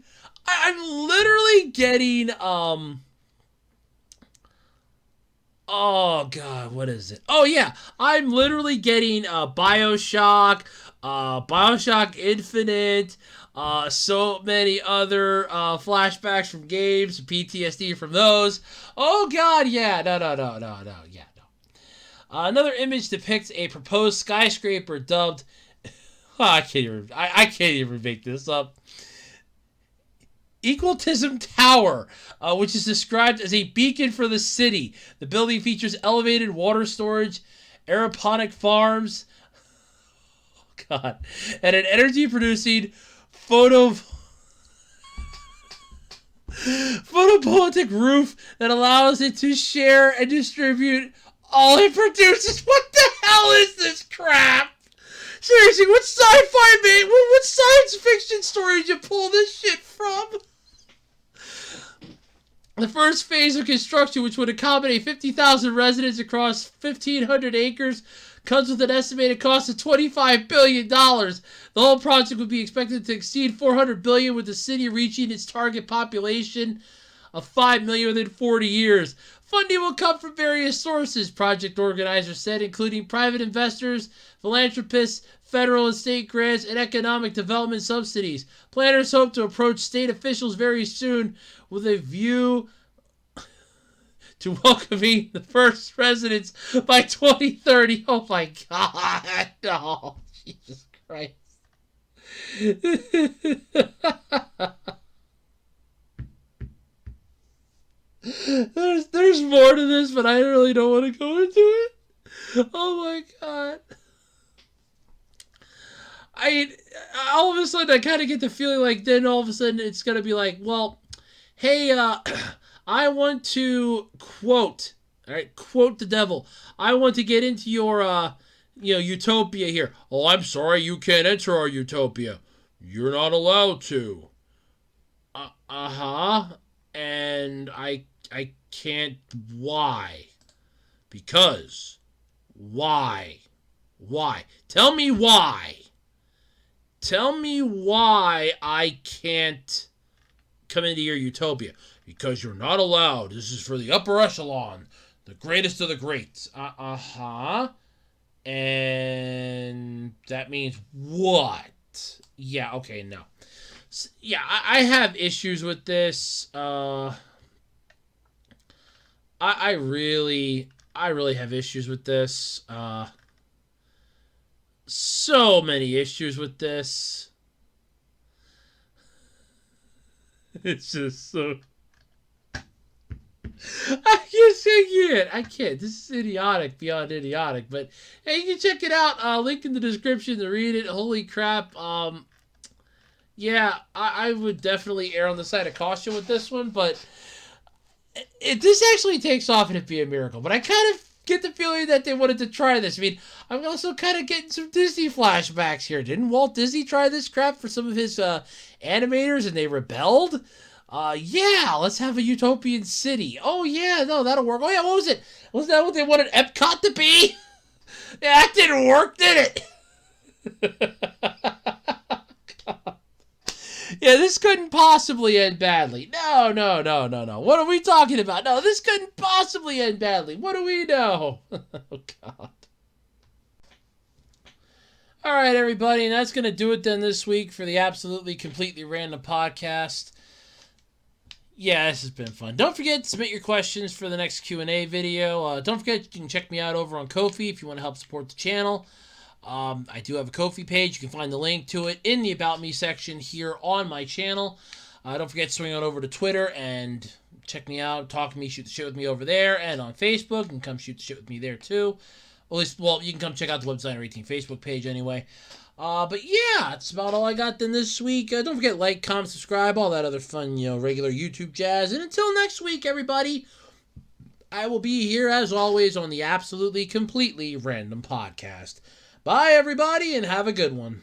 getting, oh God, what is it? Oh yeah, I'm literally getting BioShock, BioShock Infinite, so many other flashbacks from games, PTSD from those. Oh God, yeah, no, yeah. Another image depicts a proposed skyscraper dubbed... I can't even make this up. Equaltism Tower, which is described as a beacon for the city. The building features elevated water storage, aeroponic farms, and an energy-producing photovoltaic roof that allows it to share and distribute all it produces. What the hell is this crap? Seriously, what sci-fi man? What science fiction story did you pull this shit from? The first phase of construction, which would accommodate 50,000 residents across 1,500 acres, comes with an estimated cost of $25 billion. The whole project would be expected to exceed $400 billion, with the city reaching its target population of 5 million within 40 years. Funding will come from various sources, project organizers said, including private investors, philanthropists, federal and state grants, and economic development subsidies. Planners hope to approach state officials very soon with a view to welcoming the first residents by 2030. Oh my God. Oh, Jesus Christ. There's more to this, but I really don't want to go into it. Oh my God. All of a sudden I kind of get the feeling like then all of a sudden it's going to be like, well, hey, I want to quote the devil. I want to get into your, utopia here. Oh, I'm sorry, you can't enter our utopia. You're not allowed to. And I can't. Why? Because. Why? Why? Tell me why. Tell me why I can't come into your utopia. Because you're not allowed. This is for the upper echelon. The greatest of the greats. And that means what? Yeah, okay, no. Yeah, I have issues with this. I really have issues with this. So many issues with this. It's just so... I can't. This is idiotic beyond idiotic. But hey, you can check it out. Link in the description to read it. Holy crap. Yeah, I would definitely err on the side of caution with this one. But if this actually takes off, it'd be a miracle. But I kind of get the feeling that they wanted to try this. I mean, I'm also kind of getting some Disney flashbacks here. Didn't Walt Disney try this crap for some of his animators and they rebelled? Yeah, let's have a utopian city. Oh, yeah, no, that'll work. Oh, yeah, what was it? Wasn't that what they wanted Epcot to be? Yeah, that didn't work, did it? Yeah, this couldn't possibly end badly. No. What are we talking about? No, this couldn't possibly end badly. What do we know? Oh, God. All right, everybody, and that's going to do it then this week for the Absolutely Completely Random podcast. Yeah, this has been fun. Don't forget to submit your questions for the next Q&A video. Don't forget you can check me out over on Ko-fi if you want to help support the channel. I do have a Ko-fi page. You can find the link to it in the About Me section here on my channel. Don't forget to swing on over to Twitter and check me out, talk to me, shoot the shit with me over there, and on Facebook. You can come shoot the shit with me there too. At least, well, you can come check out the Website 18 Facebook page anyway. But yeah, that's about all I got then this week. Don't forget, like, comment, subscribe, all that other fun, regular YouTube jazz. And until next week, everybody, I will be here as always on the Absolutely Completely Random podcast. Bye, everybody, and have a good one.